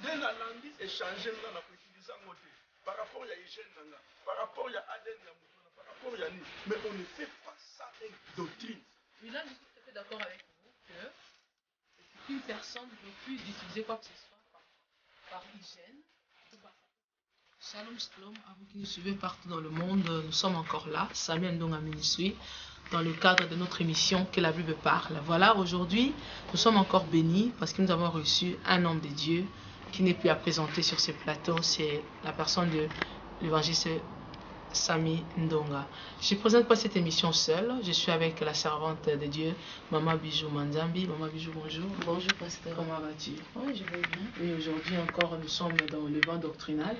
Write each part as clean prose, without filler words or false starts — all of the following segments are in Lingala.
Mais la langue est changée dans l'utilisation par rapport à hygiène, par rapport à ADN, par rapport à Yannick. Mais on ne fait pas ça avec doctrine. Oui, là, je suis tout à fait d'accord avec vous qu'une personne refuse d'utiliser quoi que ce soit par hygiène. Shalom, shalom, à vous qui nous suivez partout dans le monde, nous sommes encore là, Samuel Ndonga Ministry, dans le cadre de notre émission Que la Bible parle. Voilà, aujourd'hui, nous sommes encore bénis parce que nous avons reçu un homme de Dieu qui n'est plus à présenter sur ce plateau, c'est la personne de l'évangéliste Sami Ndonga. Je ne présente pas cette émission seule, je suis avec la servante de Dieu, Maman Bijou Manzambi. Maman Bijou, bonjour. Bonjour, pasteur. Comment vas-tu? Oui, je vais bien. Et aujourd'hui encore, nous sommes dans le vent doctrinal.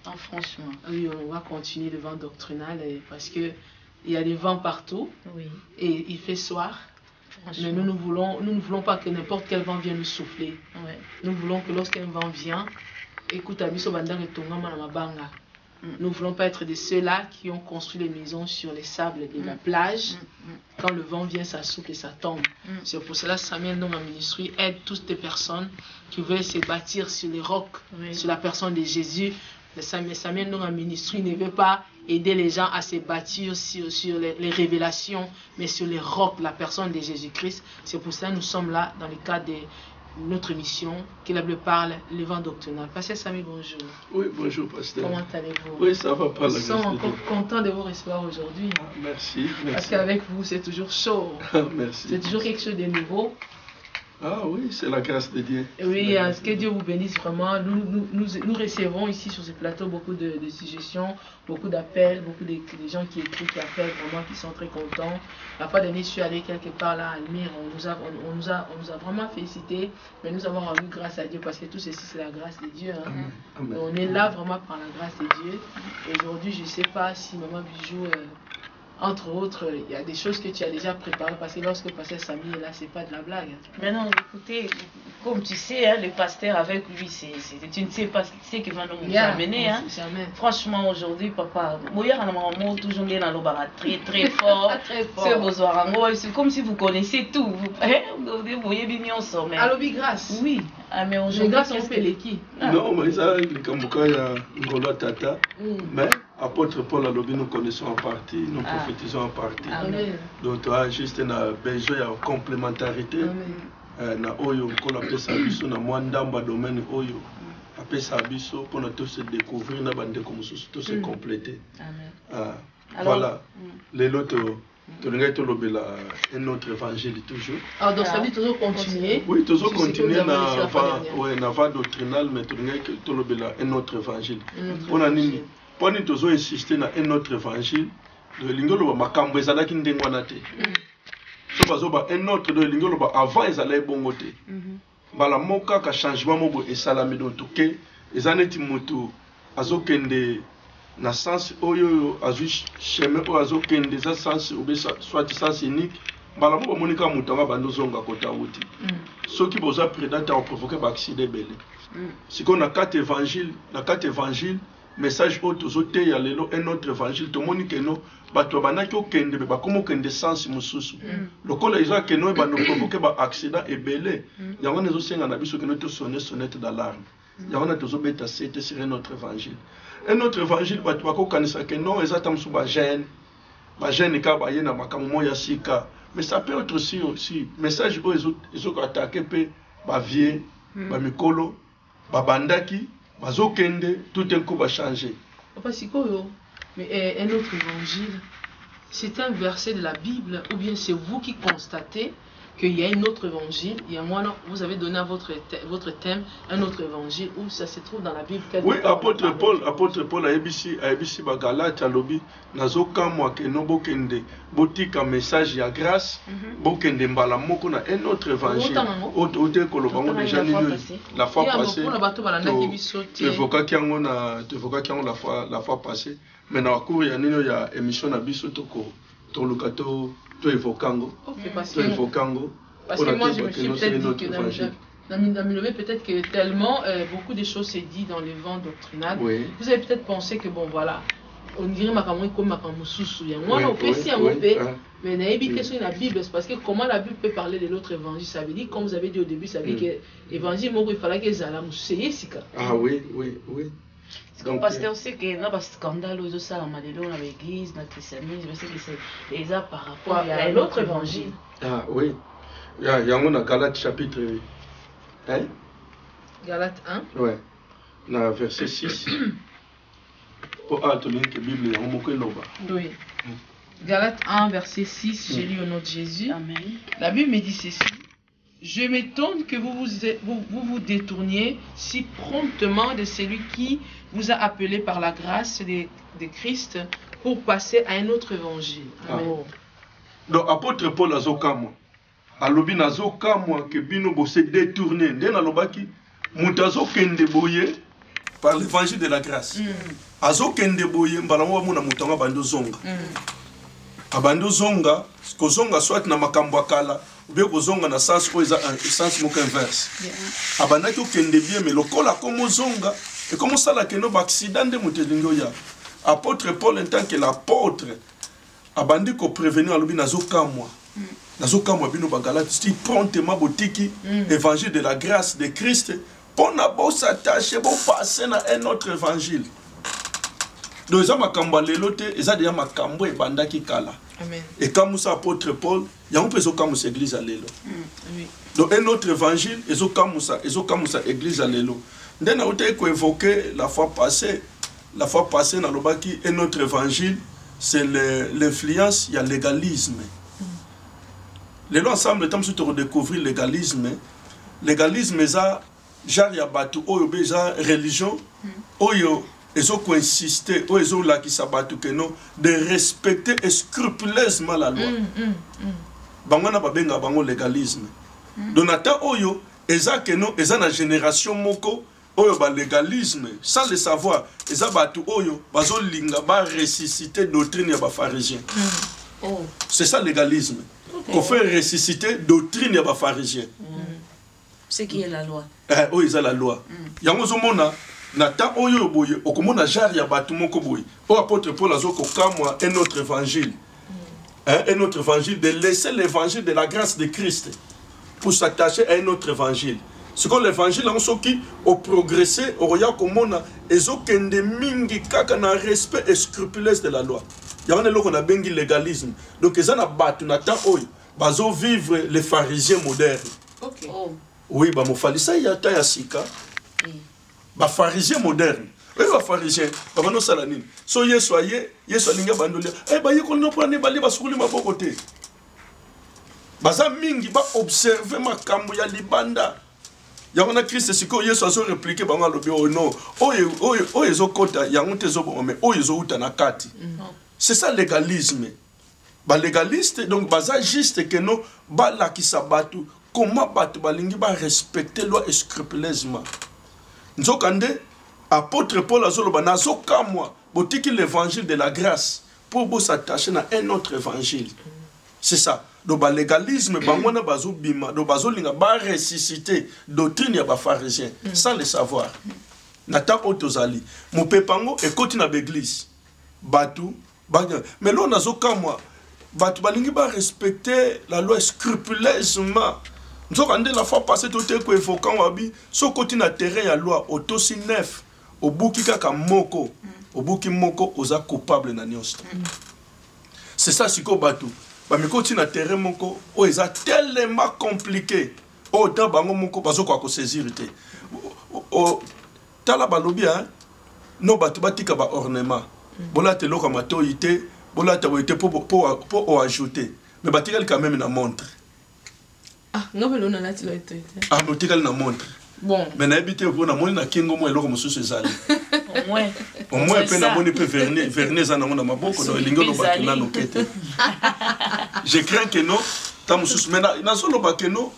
Ah, franchement. Oui, on va continuer le vent doctrinal parce qu'il y a des vents partout. Oui. Et il fait soir. Mais nous ne voulons pas que n'importe quel vent vienne nous souffler. Ouais. Nous voulons que lorsqu'un vent vient, écoute, Abiso Bandang et Tongama Namabanga. Nous ne voulons pas être de ceux-là qui ont construit les maisons sur les sables de la plage. Quand le vent vient, ça souffle et ça tombe. C'est pour cela que Samuel Ndonga Ministry aide toutes les personnes qui veulent se bâtir sur les rocs, sur la personne de Jésus. Samuel Ndonga Ministry ne veut pas aider les gens à se bâtir sur les révélations, mais sur les rocs, la personne de Jésus-Christ. C'est pour cela que nous sommes là dans le cadre de notre émission, Que la Bible parle, le vent doctrinal. Pasteur Sami, bonjour. Oui, bonjour, pasteur. Comment allez-vous? Oui, ça va pas. Nous sommes encore contents de vous recevoir aujourd'hui. Ah, merci. Parce qu'avec vous, c'est toujours chaud. Merci. C'est toujours quelque chose de nouveau. Ah oui, c'est la grâce de Dieu. Oui, que Dieu vous bénisse vraiment. Nous recevons ici sur ce plateau beaucoup de suggestions, beaucoup d'appels, beaucoup de gens qui écrivent, qui appellent vraiment, qui sont très contents. La fois dernière, je suis allé quelque part là à Almere, on nous a vraiment félicité, mais nous avons rendu grâce à Dieu parce que tout ceci c'est la grâce de Dieu. Hein. Amen. Amen. On est là vraiment par la grâce de Dieu. Aujourd'hui, je ne sais pas si Maman Bijou... entre autres, il y a des choses que tu as déjà préparées parce que lorsque pasteur Sami est là, c'est pas de la blague. Mais non, écoutez, comme tu sais, hein, le pasteur avec lui, tu ne sais pas ce qu'il va nous amener. Hein. Franchement, aujourd'hui, papa, toujours bien dans le très très fort. C'est comme si vous connaissez tout. Vous voyez bien ensemble. Allobi grâce. Oui. Ah, mais aujourd'hui, grâce on fait l'équipe. Non, mais ça, le Kambuka, il y a Ngolo Tata. Mais apôtre Paul Alobi, nous connaissons en partie, nous prophétisons en partie. Amen. Donc, juste un besoin de complémentarité. Na oyo kola pesa biso na mwandamba domaine oyo apesa biso pour nous tous se découvrir na bande comme tous se compléter. Amen. Voilà. Les autres un autre évangile toujours. Alors donc ça dit toujours continuer. Oui, toujours continuer na va doctrinal mais un autre évangile. On a nini pour nous toujours insister na un autre évangile. Le lingolo makambo ezalaki ndengwana te. So bazoba un autre de lingolo avant ezalaki bongo te. Bala moka ka changement mobo esalami donc toke ezaneti moto azokende na sens oyo azu chemin oyo azokende za sens ou soit sens unique bala mobo monika moto nga bandozonga kota wuti. Soki boza prédateur a provoqué ba accident belé. Siko na quatre évangile message autozote ya lelo un autre évangile to moni keno bato banaki okende be bakomo kende sens mususu lokola iza keno ba no provoquer ba accident ebele yango nezo senga na biso keno to sonner sonnette d'alarme yango na tozo beta c'était sur un autre évangile bato bako kanisa keno ezata musu ba jeune ka ba yena makamu ya sika mais ça peut être aussi message ezo ko attaquer pe ba vieux ba mikolo ba bandaki bazokende tout un coup va changer. Papa Sikoyo, mais un autre évangile, c'est un verset de la Bible ou bien c'est vous qui constatez qu'il y a un autre évangile, il y a moi, vous avez donné à votre thème un autre évangile où ça se trouve dans la Bible. Oui, apôtre Paul a ABC Bagalate alobi nazoka moi que no bokende botika message ya grâce bokende mbala moko na un autre évangile ote kolobango déjà la fois passée tu évoquais yango la fois passée mais na cours ya nino ya émission na biso to lukato to évocango. Parce que moi je me suis peut-être dit que dans Minové, peut-être que tellement beaucoup de choses se disent dans le vent doctrinal. Vous avez peut-être pensé que bon voilà, on dirait makamoi comme makamou sousou ya moi on peut si on peut mais naïbi question de la Bible c'est parce que comment la Bible peut parler de l'autre évangile ça veut dire comme vous avez dit au début ça veut dire que évangile moi il fallait que zala museye sika ah oui c'est comme pasteur aussi que na ba scandale aux ça la malelo dans l'église dans le christianisme c'est que c'est déjà par rapport à l'autre évangile ah oui il y a un Galates chapitre 1 Galates 1 ouais na verset 6 pour atteindre que Bible on moko loba oui Galates 1 verset 6 j'ai lu au nom de Jésus amen la Bible me dit ceci je m'étonne que vous détourniez si promptement de celui qui vous a appelé par la grâce de Christ pour passer à un autre évangile. Amen. Donc, apôtre Paul azokamwa, alobi nazokamwa que bino bo se détourner, nde nalobaki mutazo kende boye par l'évangile de la grâce. Azokende boye mbala mwana mutanga bando zonga. Abando zonga, kozonga soit na makambo akala. Ou kozonga na sens ko eza sens moko inverse abandaki okende bien mais lokola komo zonga et comme ça la keno ba accident de mutelingo ya apôtre Paul en tant que l'apôtre abandi ko prévenir alobi nazokamwa bino ba Galate sti promptement botiki évangile de la grâce de Christ pour na bo s'attacher bo passer na un autre évangile donc ça makambo lelo te eza déjà makambo e bandaki kala. Amen. Et comme ça apôtre Paul, il y a un peu comme ça église à l'élo. Donc un autre évangile, ils ont comme ça église à l'élo. Then on a évoqué la fois passée dans le baki un autre évangile, c'est l'influence, il y a légalisme. Les lois ensemble le temps de redécouvrir légalisme. Légalisme ça genre ya batu oyo beja religion oyo ils ont insisté, ils ont de respecter scrupuleusement la loi. Bangana babenga bango légalisme. Donata oyo, eza keno, eza na génération moko, oyo ba légalisme, sans le savoir, eza batu oyo, bazo linga ba ressusciter doctrine ya ba pharisien. C'est ça légalisme. Qu'on fait ressusciter doctrine ya ba pharisien. C'est qui est la loi. Oh, ils ont la loi. Yango zomona. Nata oyo boye okomona jar ya batu moko boye o apôtre Paul azoko kamwa un autre évangile un autre évangile de laisser l'évangile de la grâce de Christ pour s'attacher à un autre évangile ce que l'évangile en soki au progresser au roya komona ezokende mingi kaka na respect scrupuleux de la loi yana loko na bengi légalisme donc ezana batu nata oyo bazo vivre les pharisiens modernes. OK oui ba mo falisa ya ta ya sika ba pharisien moderne ba pharisien ba bano sala nini so yesu alinga bandolia ba yeko no prendre bali basukuli maboko te baza mingi ba observer makambo ya libanda yango na Christ siko yesu azo répliquer bango alobi oh non oyo ezokota yango te zobo mais oyo ezouta na kati c'est ça légalisme ba légaliste donc baza juste que no ba la kisabatu comment batu balingi ba respecter loi scrupuleusement. Nzokande, apôtre Paul azoloba nazokamwa botiki l'évangile de la grâce pour s'attacher à un autre évangile. C'est ça. Donc le légalisme bangona bazobima, donc bazolinga ba ressusciter doctrine ya ba pharisien sans le savoir. Nata otozali. Mo pepango et continue na l'église. Batu banya. Mais là nazokamwa batu balingi ba respecter la loi scrupuleusement. Nous avons la fois passée tout est évoquant wabi so continue na terrain ya loi autosi neuf au buki kaka moko au buki moko oza coupable na nyonso. C'est ça siko batu ba mi continue na terrain moko o eza tellement compliqué o ta bango moko bazo ko saisir te o tala balobi hein no batu batika ba ornement bola te loka matoyité bola ta boité pour ajouter mais batika quand même na montre. Ah, non, mais on a là, ah, mais tu as la montre. Bon. Mais n'habitez vous na moni na kingo mo eloko mususu ezali. Au moins pe na moni pe verner za na mona maboko do lingo lo bakina no kete. Je crains que non, ta mususu mais na solo bakeno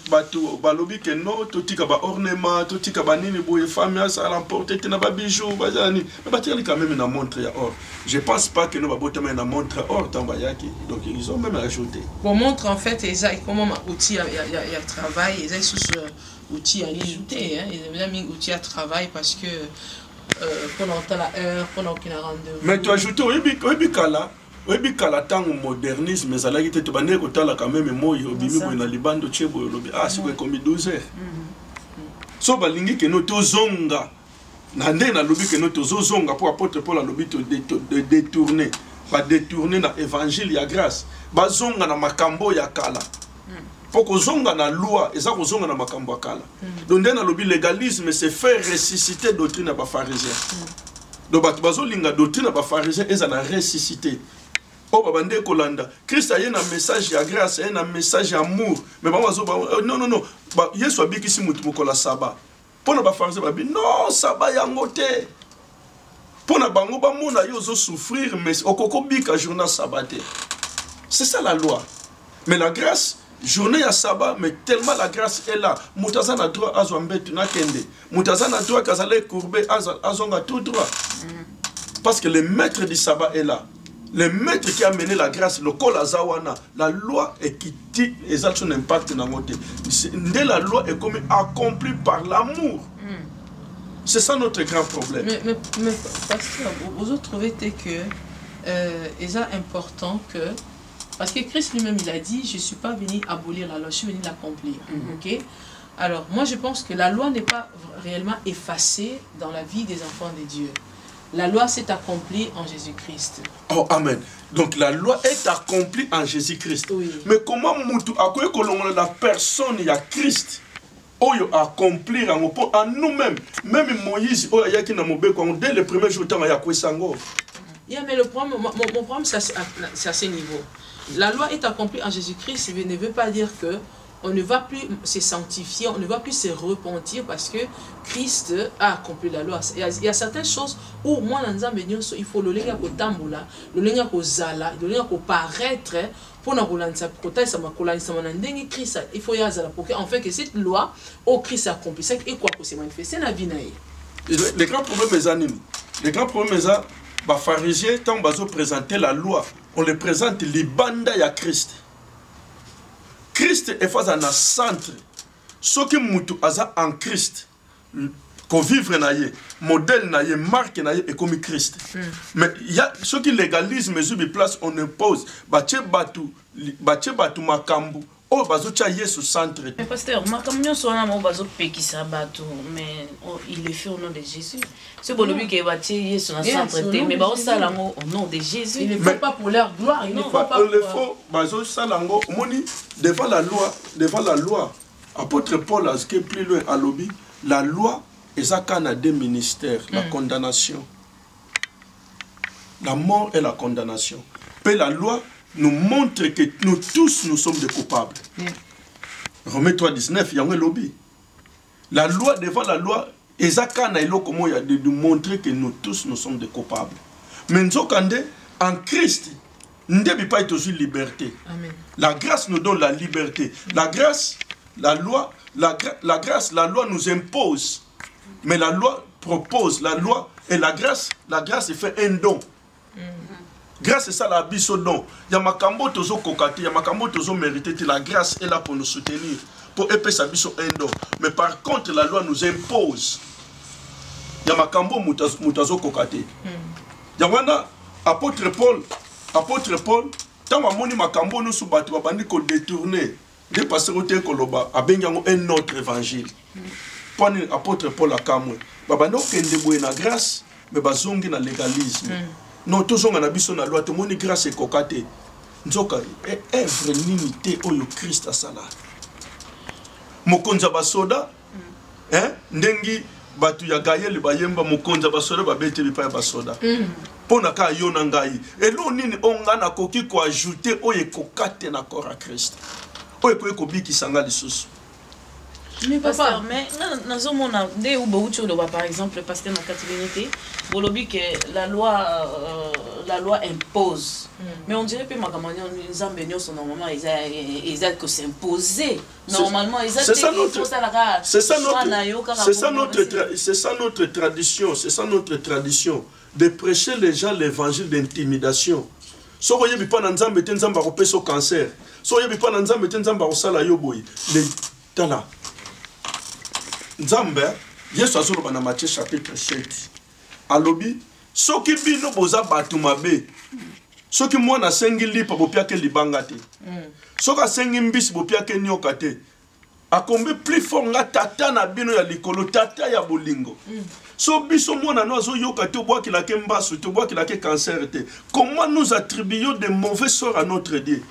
batu balobi que non, totika ba ornement, totika ba nini boye femme ça l'emporter na ba bijoux bazani. Mais bateli quand même na montre ya or. Je pense pas que nous va botter na montre or tambayaki. Donc ils ont même ajouté. Bon montre en fait ça comment outil il y a travail, ils sous outil à ajouter hein, ils ont mis outil à travail parce que pendant la heure, pendant qu'il a rendez-vous. Mais tu ajoutes, oui, kala tango modernisme, mais ala gite tobane ko tala quand même moyo bimi ko na libando chebo lobi ah c'est comme 12 heures. So balingi ke no tozonga na nde na lobi ke no tozonga pour apôtre Paul lobi to détourner, pas détourner na évangile ya grâce, bazonga na makambo ya kala. Pour que zonga na loi et ça ko zonga na makambo ya kala. Donc nde na lobi légalisme c'est faire ressusciter doctrine ya ba pharisien. Donc bazo linga doctrine ya ba pharisien et ça na ressusciter. Oh, babande kolanda. Christ a un message de grâce, un message d'amour. Mais non. Yesu abiki si mutu mokola saba. Pona ba pharisien babi non, saba yango te. Pona bango ba mona yo zo souffrir mais okoko bika journée sabbaté. C'est ça la loi. Mais la grâce, journée à sabbat, mais tellement la grâce est là. Mutazana droit azwambetu na kende. Mutazana droit kazale courbé azonga tout droit. Parce que le maître du sabbat est là. Le maître qui a mené la grâce, le col azawana, la loi est qui dit exact son impact dans notre. La loi est comme accomplie par l'amour. C'est ça notre grand problème. Mais pasteur, vous trouvez que c'est important que parce que Christ lui-même il a dit je ne suis pas venu abolir la loi, je suis venu l'accomplir. Ok? Alors moi je pense que la loi n'est pas réellement effacée dans la vie des enfants de Dieu. La loi s'est accomplie en Jésus-Christ. Oh, amen. Donc la loi est accomplie en Jésus-Christ. Oui. Mais comment mutu akoye kolongola la personne ya Christ oyo accomplir en nous-mêmes. Même Moïse oyo yaki na mobeko dès le premier jour temps ya kwesango. Yeah, mais le problème, mon problème c'est à ce niveau. La loi est accomplie en Jésus-Christ, mais ne veut pas dire que on ne va plus se sanctifier, on ne va plus se repentir parce que Christ a accompli la loi. Il y a certaines choses où moi, il faut le lenga ko tambola, le lenga ko zala, le lenga ko paraître pour na kolanisa kota sama kolanisa manandengi Christ. Il faut y aller pour que en fait que cette loi au Christ accompli, c'est et quoi que se manifester na vie na ye. Les grands problèmes les animes. Les grands problèmes ça ba pharisiens tant bazo présenter la loi, on les présente libanda ya Christ. Christ est face à un centre. Ce qui mutu aza en Christ, qu'on vivre naie, modèle naie, marque naie est comme Christ. Mais il y a ce qui légalise mesure de place, on impose. Bache batu makambu. Oh, bazo cha Yesu centre. Mais pasteur, makambu sona mo bazo pekisa batu, mais il le fait au nom de Jésus. C'est pour lui que bache Yesu na centre, mais bazo salango au nom de Jésus. Il ne fait pas pour leur gloire, il ne faut pas. Il le faut bazo salango moni devant la loi. Apôtre Paul a ce qui est plus loin à lobby, la loi est ça qu'on a deux ministères, la condamnation. La mort et la condamnation. Puis la loi nous montre que nous tous nous sommes des coupables. Romains 3:19, il y a un lobby. La loi, devant la loi, et ça qu'on a de montrer que nous tous nous sommes des coupables. Mais nous en Christ, nous ne devons pas être aussi liberté. Amen. La grâce nous donne la liberté. La grâce, la loi, la loi nous impose. Mais la loi propose, la loi et la grâce fait un don. Grâce c'est ça la biso don. Il y a makambo tozo kokate, il y a makambo tozo mérité, la grâce est là pour nous soutenir, pour épaisser sa biso un don. Mais par contre la loi nous impose. Il y a makambo mutazo kokate. Il y a wana apôtre Paul, tant amoni makambo nous subatu babandi ko détourner, de passer au te koloba abengango un autre évangile. Pour apôtre Paul akamwe, babandi okende boye na grâce, mais bazongi na légalisme. Non, tous on a besoin de la loi, tout le monde grâce et cocaté. Nous avons œuvre limitée au Christ à cela. Mokonza basoda, ndengi batu ya gaye le bayemba mokonza basoda babete bipa ya basoda. Pona ka yona ngai. Et l'on nini ongana koki ko ajouter oye kokate na corps à Christ. Oye ko biki sanga lisusu. Mais papa, mais par exemple, le pasteur dans la catégorie, que la loi impose. Mais on dirait que les ambénions sont normalement, ils ont que s'imposer. Normalement, ils ont c'est ça notre tradition, c'est ça notre tradition de prêcher les gens l'évangile d'intimidation. Si vous avez pas d'enzambe, vous avez un cancer. Si vous n'avez pas d'enzambe, vous avez un salayoboy. Les talents. Nzambe, Yesu azoloba na Matthieu chapitre 7. alobi soki bino boza batu mabe soki mwana sengi lipa bopiake libanga te soki asengi mbisi bopiake nyoka te akombe plus fort nga tata na bino ya likolo tata ya bolingo so biso mwana no azoyoka te obwakilake mbasu te obwakilake cancer te comment nous attribuons de mauvais sorts à notre Dieu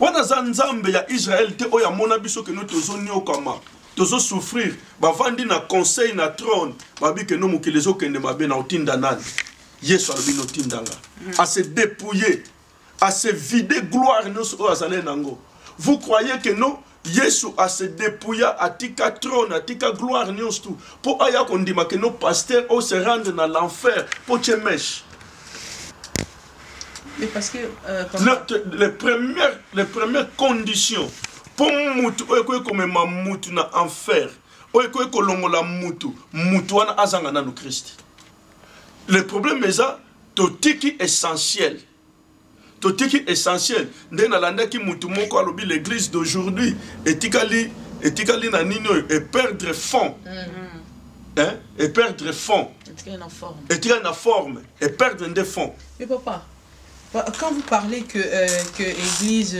wana za nzambe ya Israël te oya mona biso ke no tozonyokama tozo souffrir bavandi na conseil na trône babi ke no mokili ezokende mabe na otinda nani Yesu alobi no tindanga à se dépouiller à se vider gloire nyonso oyo azali nango vous croyez que non Yesu a se dépouillé à tika trône, à tika gloire nyonso pour aya kondima que nos pasteurs au se rendre dans l'enfer pour te mèche. Mais parce que les premières conditions pour mutu oyo comme ma mutu na enfer oyo ko longola mutu wana azanga na Christ. Le problème est ça totiki essentiel. Totiki essentiel nde na landa ki mutu moko alobi l'église d'aujourd'hui etikali na nino et perdre fond hein et perdre fond etikali na forme et perdre des fonds. Mais papa quand vous parlez que église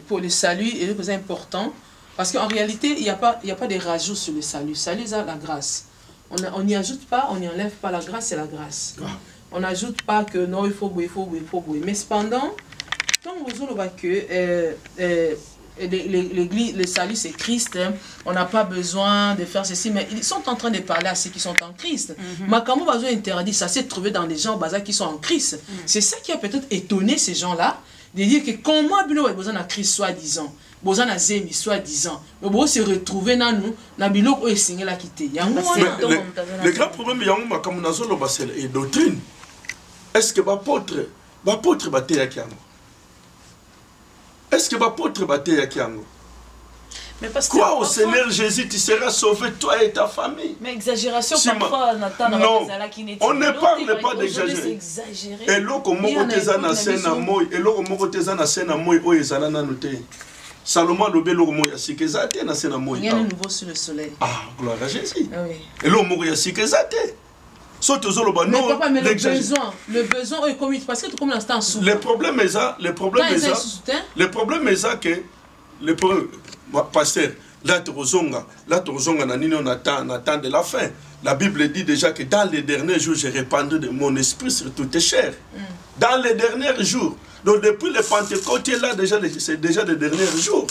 pour le salut est très important parce qu'en réalité il y a pas de rajout sur le salut. Salut c'est la grâce. On n'y ajoute pas, on n'y enlève pas, la grâce c'est la grâce. On n'ajoute pas que non, il faut bouer. Mais cependant, quand vous dites que l'église, le salut c'est Christ, hein, on n'a pas besoin de faire ceci, mais ils sont en train de parler à ceux qui sont en Christ. Mais quand on va interdire, ça s'est trouvé dans des gens qui sont en Christ. C'est ça qui a peut-être étonné ces gens-là, de dire que comment il y a besoin de Christ soi-disant. Besoin de zemi soi-disant. Mais bon, se retrouver dans nous, na biloko et signer la quitter. Le grand problème, il y a un comme c'est doctrine. Est-ce que l'apôtre bate ya kiango? Est-ce que l'apôtre bate ya kiango? Crois au Seigneur Jésus, tu seras sauvé, toi et ta famille. Mais exagération parfois, Nathan, non, on ne parle pas d'exagérer. Et l'autre moko tezana sena moy, et l'autre moko tezana sena moy o ezala na noté. Salomon lobé l'autre moy asikezate na sena moy. Rien de nouveau sur le soleil. Ah, gloire à Jésus. Ah oui. Et l'autre moko asikezate. Mais papa, mais le besoin est commis parce que tu commences à souffrir. Le problème est ça, que le pasteur, là tu rozonga na nini on attend de la fin. La Bible dit déjà que dans les derniers jours, je répandrai de mon esprit sur toutes tes chairs. Dans les derniers jours. Donc depuis le Pentecôte, là déjà c'est déjà les derniers jours.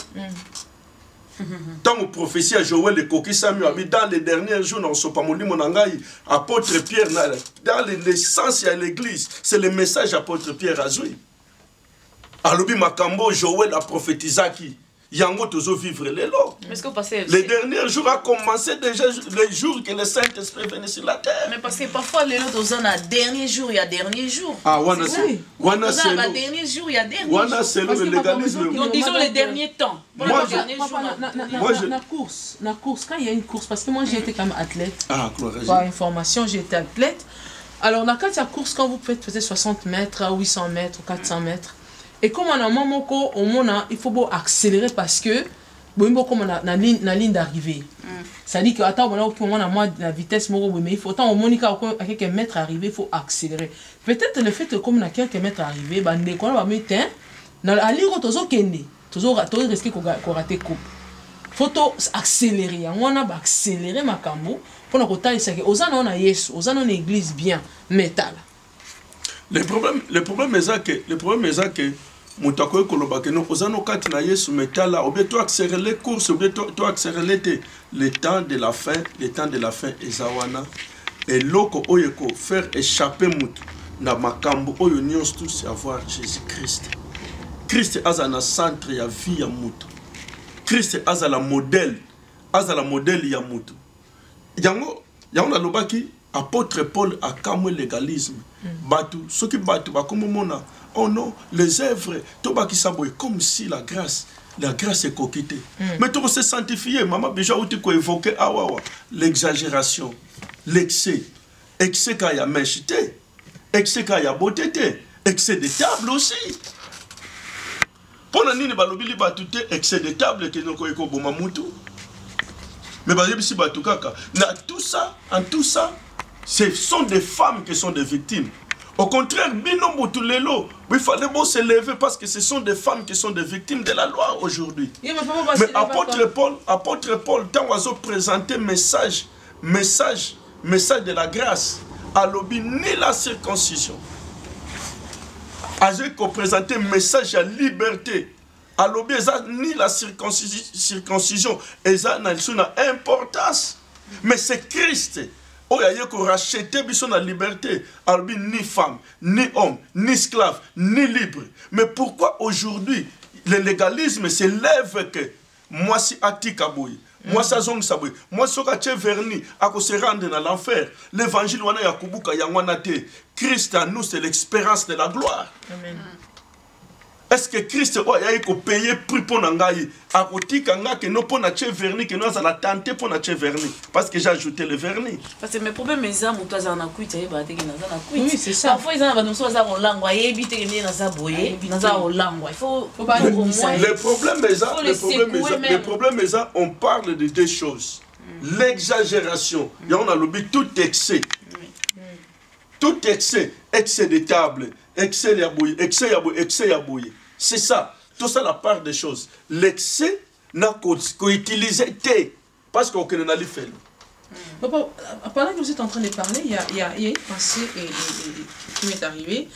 Tant que prophétie à Joël et Koki Samuel, dans les derniers jours, dans Sopamoli Monangaï, apôtre Pierre, dans l'essence de l'église, c'est le message apôtre Pierre a joué. Alobi Makambo, Joël a prophétisé qui Yango tozo vivre les lots. Les derniers jours a commencé déjà les jours que le Saint-Esprit venait sur la terre. Mais parce que parfois les lots dans un dernier jour, il y a dernier jour. Ah, wana c'est dernier jour, il y a dernier jour. Wana c'est le légalisme. Disons les derniers temps. Moi, la course, quand il y a une course, parce que moi j'ai été quand même athlète. Ah, Gloire. Par information, j'ai été athlète. Alors, quand il y a course, quand vous faites 60 mètres, 800 mètres, 400 mètres, et comme on a un moment, il faut accélérer parce que comme on a la ligne d'arrivée. Ça dit que attends, on a la vitesse, mais il faut tant au moins à quelques mètres arrivés, il faut accélérer. Peut-être le fait que comme on a quelques mètres arrivés, on va mettre dans la ligne toujours risquer qu'on rate coupe. Il faut accélérer. On a accéléré ma cambo pour nous contenter ça que aux on a Yesu, aux on église bien métal. Le problème est que mutako koloba que nous osano kati na Yesu métal là, ou bien toi accélérer les courses, ou bien toi accélérer le temps de la fin, ezawana et loko oyeko faire échapper mutu na makambo oyo nyonso tout c'est avoir Jésus-Christ. Christ azana centre ya vie ya mutu. Christ azala modèle ya mutu. Yango na lobaki apôtre Paul a kamwe légalisme. Batu soki batu bakomona oh non, les œuvres, comme si la grâce est coquitée. Mais tu se sanctifier, maman, déjà, où tu peux évoquer l'exagération, l'excès qu'il y a mècheté, excès qu'il y a beauté, excès de table aussi. Pour la nini balobili batute excès de table que nous koyeko bomamutu. Mais en tout ça, ce sont des femmes qui sont des victimes. Au contraire, il fallait bon se lever parce que ce sont des femmes qui sont des victimes de la loi aujourd'hui. Mais apôtre Paul, tant qu'on a présenté message de la grâce, à l'objet ni la circoncision. J'ai présenté message à liberté. À l'objet ni la circoncision, et ça n'a pas importance. Mais c'est Christ. Il y a racheté la liberté. Ni femme, ni homme, ni esclave, ni libre. Mais pourquoi aujourd'hui le légalisme s'élève que moi si Atikaboui, moi si Zong Saboui, moi si Okache Verni, à se rendre dans l'enfer. L'évangile wana ya kubuka ya wana te. Christ à nous c'est l'expérience de la gloire. Amen. Est-ce que Christ a payé prix pour Nangaï? A côté Kanga que non pour nache verni que nous allons tenter pour nache verni parce que j'ai ajouté le vernis. Parce que mes problèmes mes âmes toi ça na kuita et bah t'es que na kuita. Oui c'est ça. Parfois ils ont nous ça en langue et éviter que les na ça boyer na ça en langue. Il faut pas au moins. Le problème est ça on parle de deux choses. L'exagération. Il y a on a lobby tout excès. Tout excès de table, excès de bouillie, excès de bouillie. C'est ça, tout ça la part des choses. L'excès n'a qu'à utiliser parce qu'on ne l'a pas fait. Papa, pendant que vous êtes en train de parler, il y a une pensée qui m'est arrivée.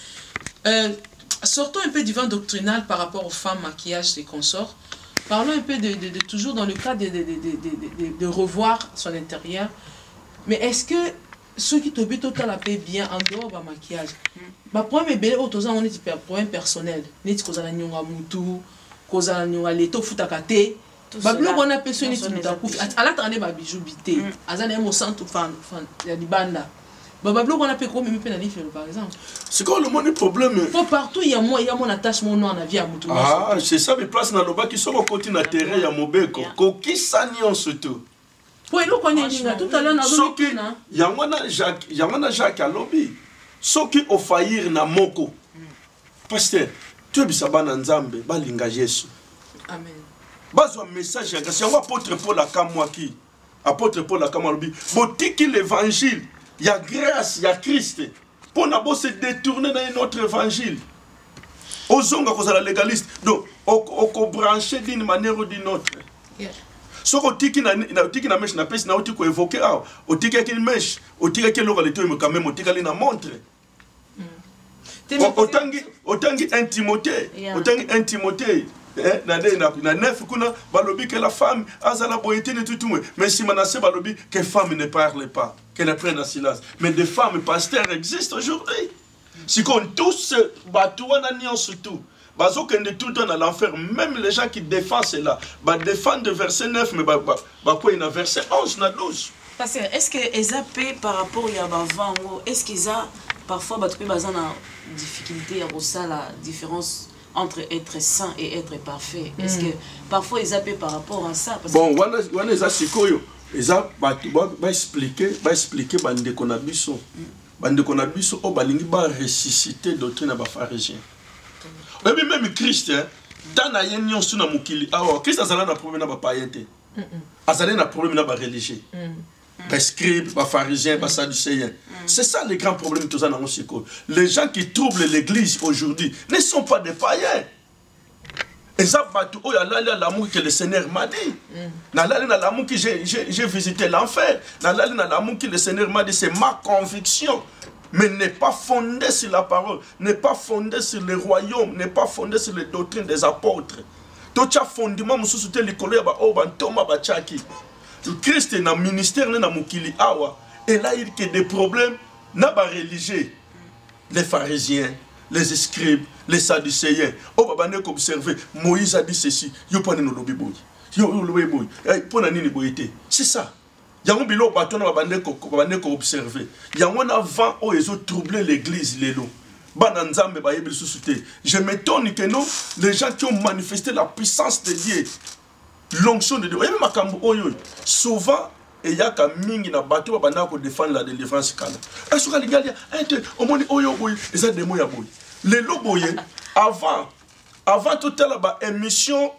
Sortons un peu du vent doctrinal par rapport aux femmes, maquillage et consorts. Parlons un peu de toujours dans le cas de revoir son intérieur. Mais est-ce que ceux qui t'obéissent total la paix bien en dehors du maquillage, ma problème est on est un problème personnel. N'est cause la nyonga mutu, cause la nyonga leto futakate. Ba blog on a personne qui mutaku. Ala tande ba bijou bité. Azana mo centre fan ya libanda. Ba blog on a pe ko même pe na li par exemple. C'est quoi le mon problème? Partout il y a mon attachement non na vie à mutu. Ah, c'est ça mes places na loba qui sont au côté na terrain ya mobeko. Ko qui s'anion surtout. Oui, nous connaissons tout à l'heure. Il y a Jacques à lobby. Ce qui ont failli na moko. Pasteur, tu es bisaba na nzambe, ba linga Jésus. Amen. Bazo message ya grâce. Apôtre Paul a kamwa ki. Apôtre Paul a kamwa lobby. Botiki l'évangile, il y a grâce, il y a Christ. Pour na se détourner dans notre évangile. Ozonga cause la légaliste. Donc, on brancher d'une manière ou d'une autre. Yeah. So otiki na mesh na pesi na otiko évoquer ah otiki ki mesh otiki ki localité me quand même otiki li na montre otangi intimoté na neuf kuna balobi que la femme azala boyete ne tout mais si manase balobi que femme ne parle pas qu'elle prenne silence mais des femmes pasteurs existent aujourd'hui si qu'on tous batouana na nion surtout bazo kende tout le temps dans l'enfer, même les gens qui défendent cela, défendent verset 9, mais quoi il y a verset 11, 12. Parce que est-ce que ESAP par rapport à avant, est-ce qu'ils ont parfois une difficulté à la différence entre être saint et être parfait? Est-ce que parfois ESAP par rapport à ça? Bon, on est à Sikoyo, ESAP va expliquer bande konabiso. Bande konabiso, on va ressusciter doctrine à pharisien. Même Christ, tant na yenyon sous na mukili. Alors Christ a un problème na ba païenté. A un problème na ba religieux. Ba scribes, ba pharisiens, ba sadducéens. C'est ça le grand problème tous dans nos écoles. Les gens qui troublent l'église aujourd'hui ne sont pas des païens. Et ça batu o ya l'amour que le Seigneur m'a dit. Na l'amour que j'ai visité l'enfer. Na l'amour que le Seigneur m'a dit, c'est ma conviction. Mais n'est pas fondé sur la parole, n'est pas fondé sur le royaume, n'est pas fondé sur les doctrines des apôtres. Tout ça fondement mususu soutient l'école ba obantoma ba chaki. Christ est dans ministère na mukili awa et là il y a des problèmes na ba religieux. Les pharisiens, les scribes, les sadducéens. Oh ba ne observer Moïse a dit ceci, yo pas no lobi boy. Yo lobi boy. Pour nini boyete. C'est ça. Il y a un bilo bateau na bande ko observer. Il y a un avant où ils ont troublé l'église lelo. Bananzambe ba yebi susute. Je m'étonne que non les gens qui ont manifesté la puissance de Dieu, l'onction de Dieu. Et makambo oyo souvent et y a ka mingi na bateau ba banda ko défendre la délivrance kala. Est-ce que lingalia omoni oyo boy eza demo ya boy. Lelo boye avant toute la émission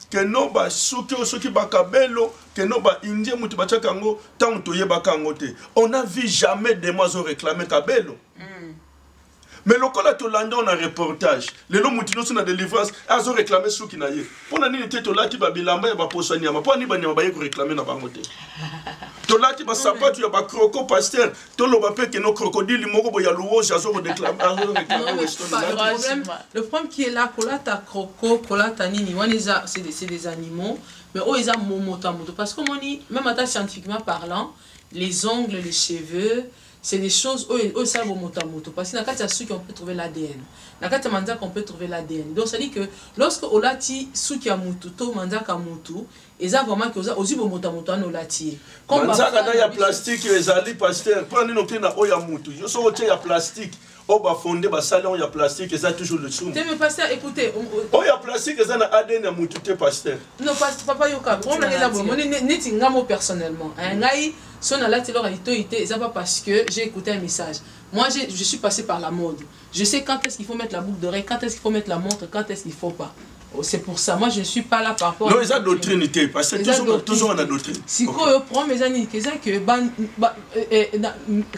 que non ba soki bakabelo que non ba indien mutu bachakango tant to yebakango te. On n'a vu jamais des moiseaux réclamer kabelo. Mais le cas de l'Inde, on a un reportage. Les gens qui sont dans la délivrance, ils ont réclamé ce qu'ils ont fait. Pour nous, ils ont dit que les gens ont réclamé dans la banque. Tu as dit que sapat, tu as dit croco pasteur, tu as dit que nos crocodiles, ils ont réclamé. Le problème qui est là, kolata croco, kolata nini, c'est des animaux, mais eux ils ont momotamoto. Parce que même scientifiquement parlant, les ongles, les cheveux, c'est des choses où ça va moto parce que dans le ceux qui on peut trouver l'ADN. Dans le mandat qu'on peut trouver l'ADN. Donc ça dit que lorsque on l'a dit ceux qui a mutu to mandat ka mutu, ils ont vraiment que aussi moto on l'a tiré. Comme mandat il y a plastique les ali pasteur prendre nos na oya mutu. Yo so il y a plastique. On va fonder ba salon il y a plastique et ça toujours le sous. Mais pasteur écoutez, il y a plastique et ça na ADN ya mutu te pasteur. Non papa yoka, on l'a là bon, neti ngamo personnellement. Ngai si on a là, c'est pas parce que j'ai écouté un message. Moi, je suis passé par la mode. Je sais quand est-ce qu'il faut mettre la boucle d'oreille, quand est-ce qu'il faut mettre la montre, quand est-ce qu'il ne faut pas. C'est pour ça. Moi, je ne suis pas là par rapport à... Non, ils ont doctrine, parce que toujours on a doctrine. Si on prend mes amis, que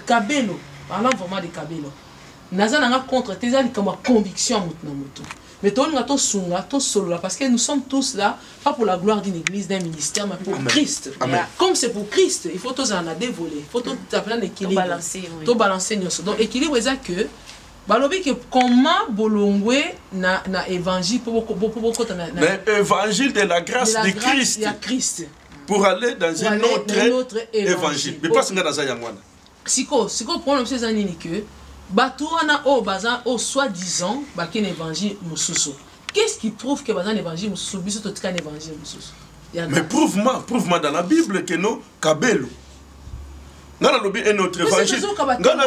Kabelo, parlant vraiment de Kabelo, Nazana contre tes amis comme conviction. Mais tout le monde parce que nous sommes tous là, pas pour la gloire d'une église, d'un ministère, mais pour Christ. Amen. Comme c'est pour Christ, il faut tous en dévoler. Il faut tout avoir un équilibre. Tout balancer. Donc, l'équilibre, c'est que, comment bolongwe na évangile pour l'évangile de la grâce de Christ. Pour aller dans un autre évangile. Mais pas dans un yangwana. Si le problème, c'est que, Batouana au bazan au soi-disant bakin évangile mususu. Qu'est-ce qui prouve que bazan évangile mususu biso to tika évangile mususu? Mais prouve-moi dans la Bible que non kabelo. Dans le un autre évangile. Dans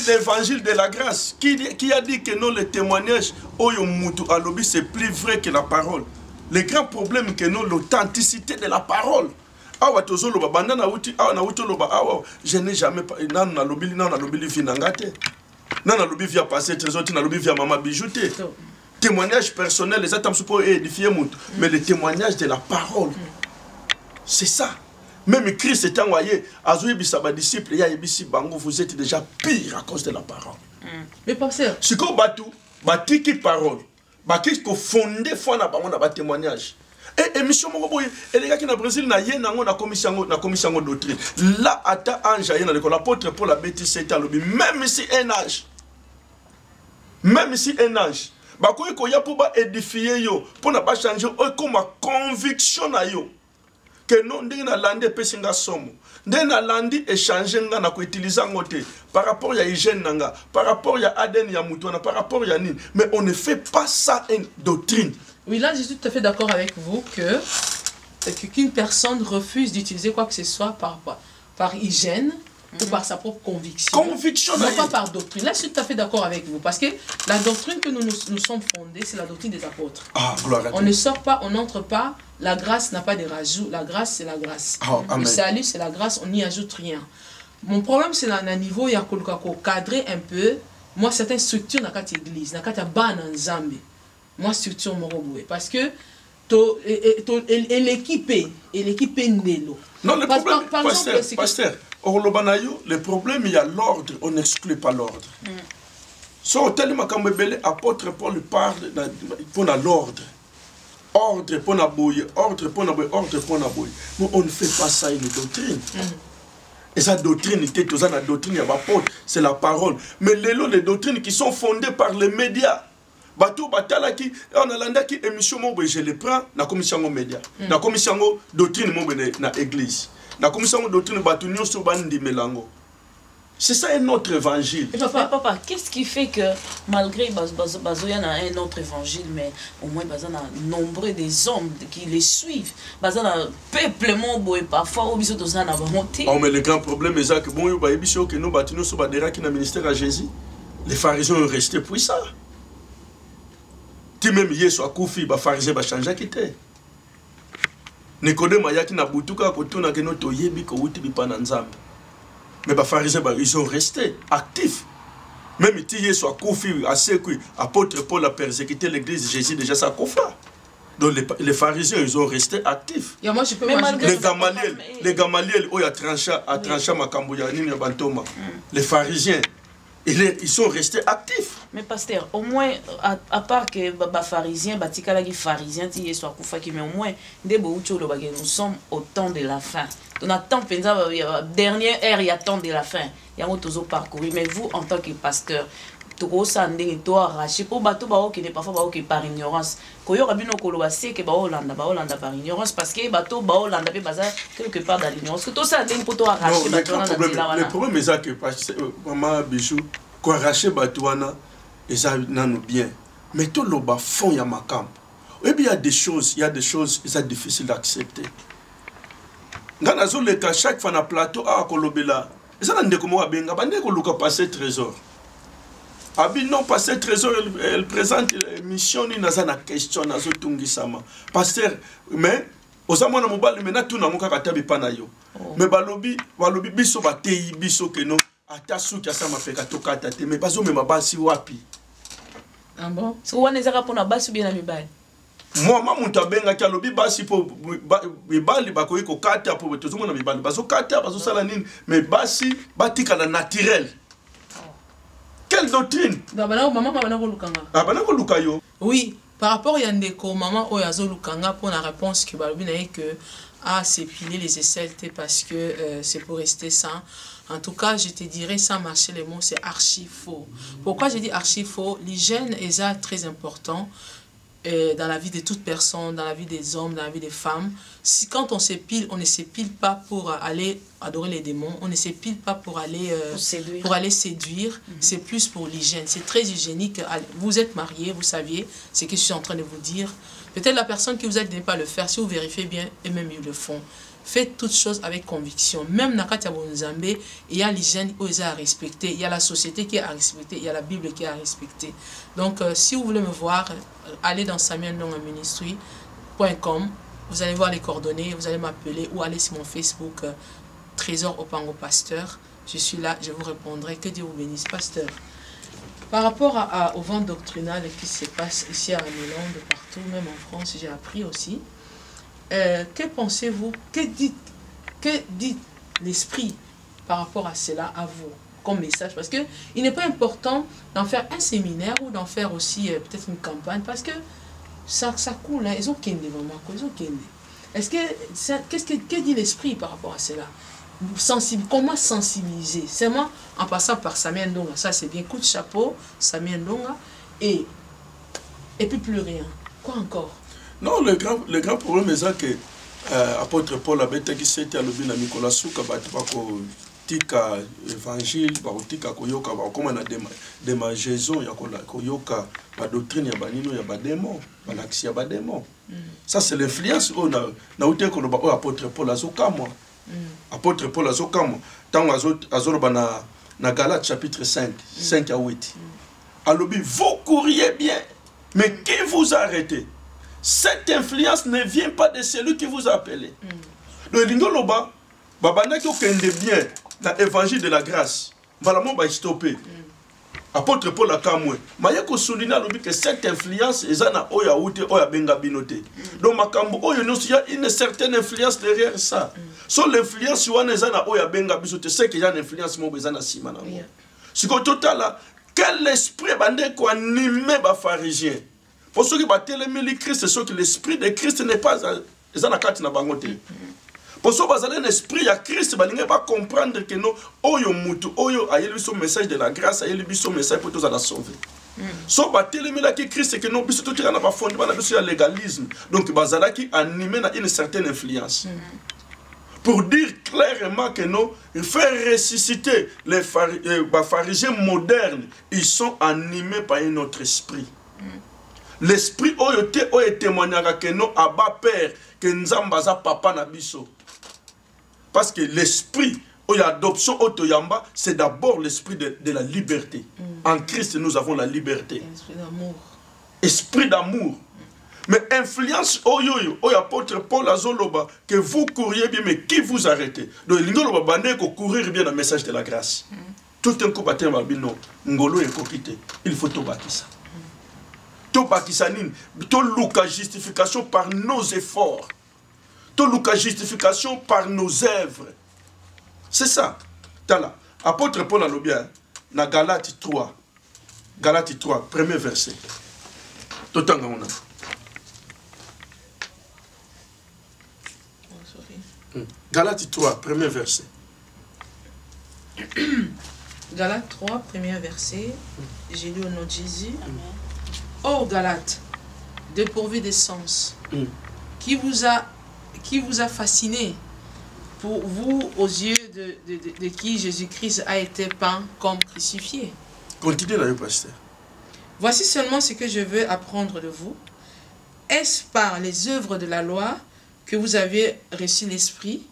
l'évangile de la grâce qui a dit que non le témoignage oyo mutu alobi c'est plus vrai que la parole. Le grand problème que non l'authenticité de la parole. Awa tozolo ba bandana uti awa na utolo ba awa je n'ai jamais nan na lobili finangate. Non, la lobby via passer trésor, la lobby via maman bijouté. Témoignage personnel, les attentes pour édifier mais le témoignage de la parole. C'est ça. Même Christ est envoyé, Azoui Bissaba disciple, il y a Ebissi Bango, vous êtes déjà pire à cause de la parole. Mais pasteur, si vous batou, batiki parole, batiki ko fondé foi na bango na ba témoignage. Et émission moko et les gars qui na Brésil na yé nango na commission doctrine. Là ata ange yé na l'école l'apôtre Paul a bêti Satan lobi même si un âge bakoyi ko ya pour ba édifier yo pour na ba changer comme conviction na yo que non ndenge na lande pesinga somo ndenge na landi échanger nga na ko utiliser ngote par rapport ya hygiène nanga par rapport ya ADN ya mutu na par rapport ya nini mais on ne fait pas ça une doctrine. Oui, là, je suis tout à fait d'accord avec vous qu'une personne refuse d'utiliser quoi que ce soit par hygiène ou par sa propre conviction. Non pas par doctrine. Là, je suis tout à fait d'accord avec vous. Parce que la doctrine que nous sommes fondés, c'est la doctrine des apôtres. Ah, gloire à Dieu. On ne sort pas, on n'entre pas. La grâce n'a pas de rajout. La grâce, c'est la grâce. Le salut, c'est la grâce. On n'y ajoute rien. Mon problème, c'est à un niveau, il y a cadrer un peu. Moi, certaines structures, dans l'église, dans la Zambie. Moi, structure moroboué. Parce que l'équipe est Nelo. Non, le problème, pasteur, le problème, il y a l'ordre, on n'exclut pas l'ordre. So, tellement quand apôtre Paul parle pour l'ordre. Ordre pour la bouille, ordre pour la bouille, ordre pour la bouille. Mais on ne fait pas ça une doctrine. Et sa doctrine, la doctrine, c'est la parole. Mais les doctrines qui sont fondées par les médias. Batou batalaki on a landaki émission mo je le prends na commission média na commission doctrine mo na église na commission doctrine batou nyoso bandi melango. C'est ça un autre évangile. Et papa, qu'est-ce qui fait que malgré Bazoya a un autre évangile, mais au moins Bazan a nombreux des hommes qui les suivent. Bazan a peuplement boé parfois au biso de Zana monté. Oh mais le grand problème est que bon yo ba biso que nous batino so badera qui na ministère à Jésus. Les pharisiens ont resté puissants. Ti même Yesu akufi ba pharisien ba changer kité. Nicodème ayaki na butuka ko tuna ke no to yebi ko wuti bi pa na Nzambe. Mais les pharisiens, ils sont restés actifs. Même si Yesu a confié à ceux qui, apôtre Paul a persécuté l'église de Jésus, déjà ça a Donc les pharisiens, ils ont resté actifs. Et moi, je peux les Gamaliel, où il y a tranché Makambouya, Bantoma. Les pharisiens, ils sont restés actifs. Mais pasteur, au moins, à part que les pharisiens, les pharisiens, mais au moins, nous sommes au temps de la fin. On attend, la dernière ère, il y a temps de la fin. Il y a toujours parcouru. Mais vous, en tant que pasteur, tout ça arraché pour bateau qui n'est parfois par ignorance koyo rabino koloba c'est que baolanda par ignorance parce que bateau baolanda pe bazar quelque part dans l'ignorance que tout ça ndenge pour toi arracher bateau le problème est que maman Bijou ko arracher bateau wana et ça nanu bien mais tout le bas fond ya makambo et bien il y a des choses ça difficile d'accepter ngana zo le ka chaque fois na plateau a kolobela ça ndeko mo abenga bande ko luka passer trésor. Abi non, parce que trésor, elle présente mission, il y a une question, il y a une pasteur, mais, aux amants de mobile, maintenant, tout le monde a été panayo. Mais, balobi, biso, batei, biso, que non, atasu, qui a ça, m'a fait katoka, tate, mais, baso, mais, ma basi, wapi. Ah bon? C'est quoi, les arabes, on a basi, bien, à mibale? Moi, mon tabenga, qui a lobi, basi, pour, mibale, bakoye, ko kata, pour, tout le monde a mibale, baso, kata, baso, salanine, mais, basi, batika, la naturel. Quelle doctrine? Oui, par rapport à Yandeko, maman Oyazo Lukanga, pour la réponse que c'est piler les aisselles parce que c'est pour rester sain. En tout cas, je te dirais, sans marcher les mots, c'est archi faux. Pourquoi je dis archi faux? L'hygiène est très important dans la vie de toute personne, dans la vie des hommes, dans la vie des femmes. Si quand on s'épile, on ne s'épile pas pour aller adorer les démons, on ne s'épile pas pour aller séduire. C'est plus pour l'hygiène. C'est très hygiénique. Vous êtes mariés, vous saviez ce que je suis en train de vous dire. Peut-être la personne qui vous a dit de ne pas le faire, si vous vérifiez bien, et même ils le font. Faites toutes choses avec conviction. Même dans Bonzambé, il y a l'hygiène à respecter, il y a la société qui est à respecter, il y a la Bible qui est à respecter. Donc, si vous voulez me voir, allez dans samuelndongaministry.com, vous allez voir les coordonnées, vous allez m'appeler ou allez sur mon Facebook, Trésor Opango Pasteur. Je suis là, je vous répondrai. Que Dieu vous bénisse, Pasteur. Par rapport au vent doctrinal qui se passe ici à Milan, de partout, même en France, j'ai appris aussi. Que pensez-vous, que dit l'esprit par rapport à cela à vous comme message? Parce qu'il n'est pas important d'en faire un séminaire ou d'en faire aussi peut-être une campagne parce que ça coule, hein. Ils ont kende vraiment, ils ont kende. Est-ce que que dit l'esprit par rapport à cela? Comment sensibiliser? Seulement en passant par Samuel Ndonga, ça c'est bien, coup de chapeau, Samuel Ndonga, et puis plus rien. Quoi encore? Non, le grand problème est que l'apôtre Paul a dit que c'était à l'objet de Nicolas Souka, tika évangile, tika koyoka, comme on a des majaisons, koyoka, la doctrine, il y a banino, il y a démon, il y a démon. Ça c'est l'influence. On a eu l'apôtre Paul Azokamo. Apôtre Paul Azokamo. Tant Azorba na Galates chapitre 5, 5 à 8. Alors, vous courriez bien, mais qui vous a arrêté? Cette influence ne vient pas de celui qui vous a appelé. Le lingoloba, babana qui okende bien dans l'évangile de la grâce, balamo ba stopper. Apôtre Paul Akamwe, maya ko souligner que cette influence ezana oya outé oya benga binoté. Donc makambo oyo no il y a une certaine influence derrière ça. So l'influence wana ezana oya benga bisoté, c'est que y a une influence mo bezana sima na mo. Siko total là, quel esprit bande ko animé ba pharisien. Pour ceux qui battent le Christ, c'est sûr que l'esprit de Christ n'est pas dans la carte. Pour ceux qui ont un esprit de Christ, ils ne vont pas comprendre que nous, oyo mutu, oyo a eu son message de la grâce, a eu son message pour tous à la sauver. Si vous battez le Christ, c'est que nous, tout le monde a fondé sur le légalisme. Donc, bazala qui animé une certaine influence. Pour dire clairement que nous, il faut ressusciter les pharisiens modernes, ils sont animés par un autre esprit. L'esprit oyote oyo témoignera que non aba père que nzambaza papa na biso. Parce que l'esprit oyo adoption otoyamba c'est d'abord l'esprit de la liberté. En Christ nous avons la liberté. Esprit d'amour. Esprit d'amour. Mais influence oyo apôtre Paul Azoloba que vous couriez bien mais qui vous arrêtez. Donc l'ingolo bande ko courir bien le message de la grâce. Tout un coup baté mabino ngolo ekokité. Il faut to bakisa. to bakisanine, to luka justification par nos efforts, to luka justification par nos œuvres. C'est ça. Tala. Apôtre Paul a le bien, na Galates 3. Galates 3, premier verset. Totanga on a. Galates 3, premier verset. Galates 3, premier verset. J'ai lu au nom de Jésus. Ô Galates, dépourvu d'essence, qui vous a fasciné pour vous aux yeux de qui Jésus-Christ a été peint comme crucifié. Continuez là, pasteur. Voici seulement ce que je veux apprendre de vous. Est-ce par les œuvres de la loi que vous avez reçu l'Esprit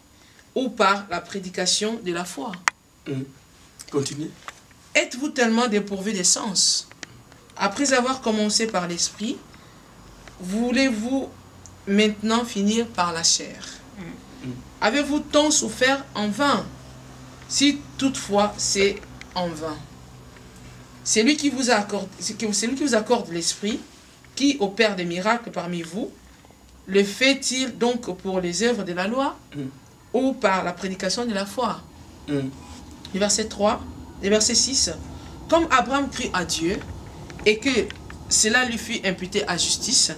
ou par la prédication de la foi? Continuez. Êtes-vous tellement dépourvu de sens? Après avoir commencé par l'Esprit, voulez-vous maintenant finir par la chair? Avez-vous tant souffert en vain? Si toutefois c'est en vain. Celui qui vous accorde l'Esprit, qui opère des miracles parmi vous, le fait-il donc pour les œuvres de la loi ou par la prédication de la foi? Le verset 3, le verset 6. Comme Abraham crut à Dieu et que cela lui fut imputé à justice,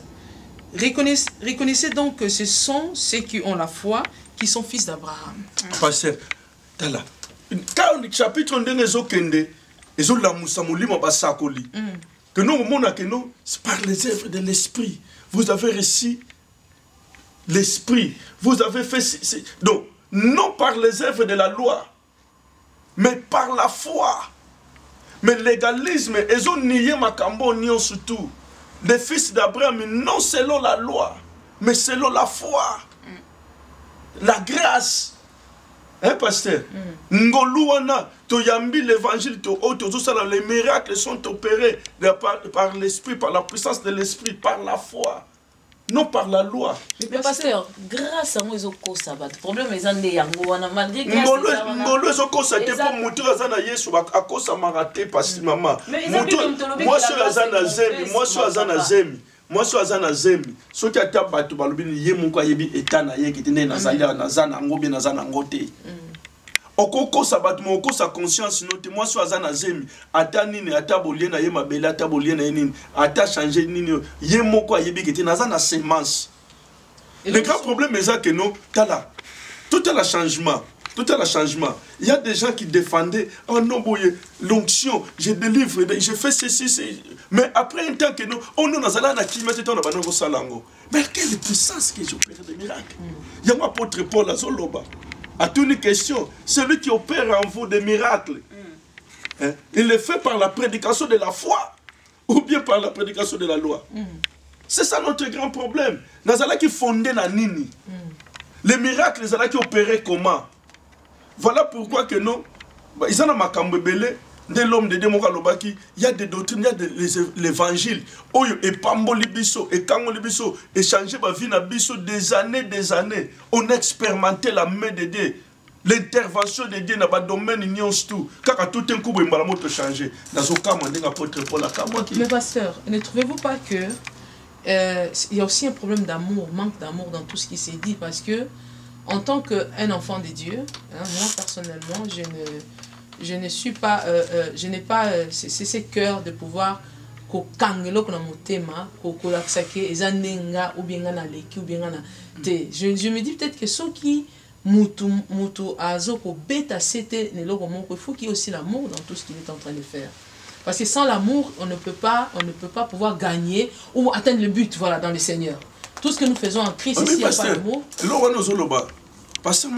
reconnaissez donc que ce sont ceux qui ont la foi qui sont fils d'Abraham. Pasteur, tala. Quand le chapitre ndenge ezokende, ezolamusa molimo basakoli. Que nous monons que nous, c'est par les œuvres de l'esprit. Vous avez reçu l'esprit. Vous avez fait donc non par les œuvres de la loi, mais par la foi. Mais légalisme, ils ont nié makambo nion surtout. Les fils d'Abraham, non selon la loi, mais selon la foi. La grâce. Hein, pasteur? Ngoluana, toyambi l'évangile, les miracles sont opérés par l'esprit, par la puissance de l'esprit, par la foi. Non par la loi. Mais pasteur, grâce à moi, ils ont sabbat. Le problème est que yangoana malgré que ngolo ezoko ça te pour mutu azana yesu akosa maraté parce maman. Moi sur azana zemi, moi sur azana zemi. Moi sur azana zemi. So ki ata batu balobini ye munko yebi etana ye kitine nazali nazana ngobi nazana ngote. Okoko sabat moko sa conscience note moi sur azana zemi ata nini ata bolie na ye mabele ata bolie na nini ata changer nini ye moko yebi kitine nazana semence. Le grand problème est ça que nous tala tout est le changement. Tout est le changement. Il y a des gens qui défendaient, oh non, l'onction, je délivre, je fais ceci. Mais après un temps que nous, on nous a allé à qui mettre dans le salango. Mais quelle puissance que j'opère des miracles. Il y a un apôtre Paul à Zoloba. À toute une question, celui qui opère en vous des miracles, il le fait par la prédication de la foi ou bien par la prédication de la loi. C'est ça notre grand problème. Nazala qui fondait la nini. Les miracles, les qui opéraient comment? Voilà pourquoi que non, ils ont makambo belé de l'homme de Demokalobaki, il y a des doctrines, il y a l'évangile. Oyo et pambo libiso et kango libiso et changer ma vie na biso des années. On a expérimenté la main de Dieu, l'intervention de Dieu dans le domaine union tout. Quand tout un coup il m'a changé. Dans ce cas, on apôtre Paul la mais pasteur, ne trouvez-vous pas que il y a aussi un problème d'amour, manque d'amour dans tout ce qui s'est dit, parce que en tant qu'un enfant de Dieu, hein, moi personnellement, je ne suis pas, je n'ai pas ce cœur de pouvoir ko kangelo ko na motema ko laksake ezanenga ou bien na leki ou bien na te. Je me dis peut-être que ceux qui mutu azo ko beta c'était ne loko moko, il faut qu'il y ait aussi l'amour dans tout ce qu'il est en train de faire. Parce que sans l'amour, on ne peut pas pouvoir gagner ou atteindre le but, voilà, dans le Seigneur. Tout ce que nous faisons en Christ, ici, il n'y a pas d'amour. Parce que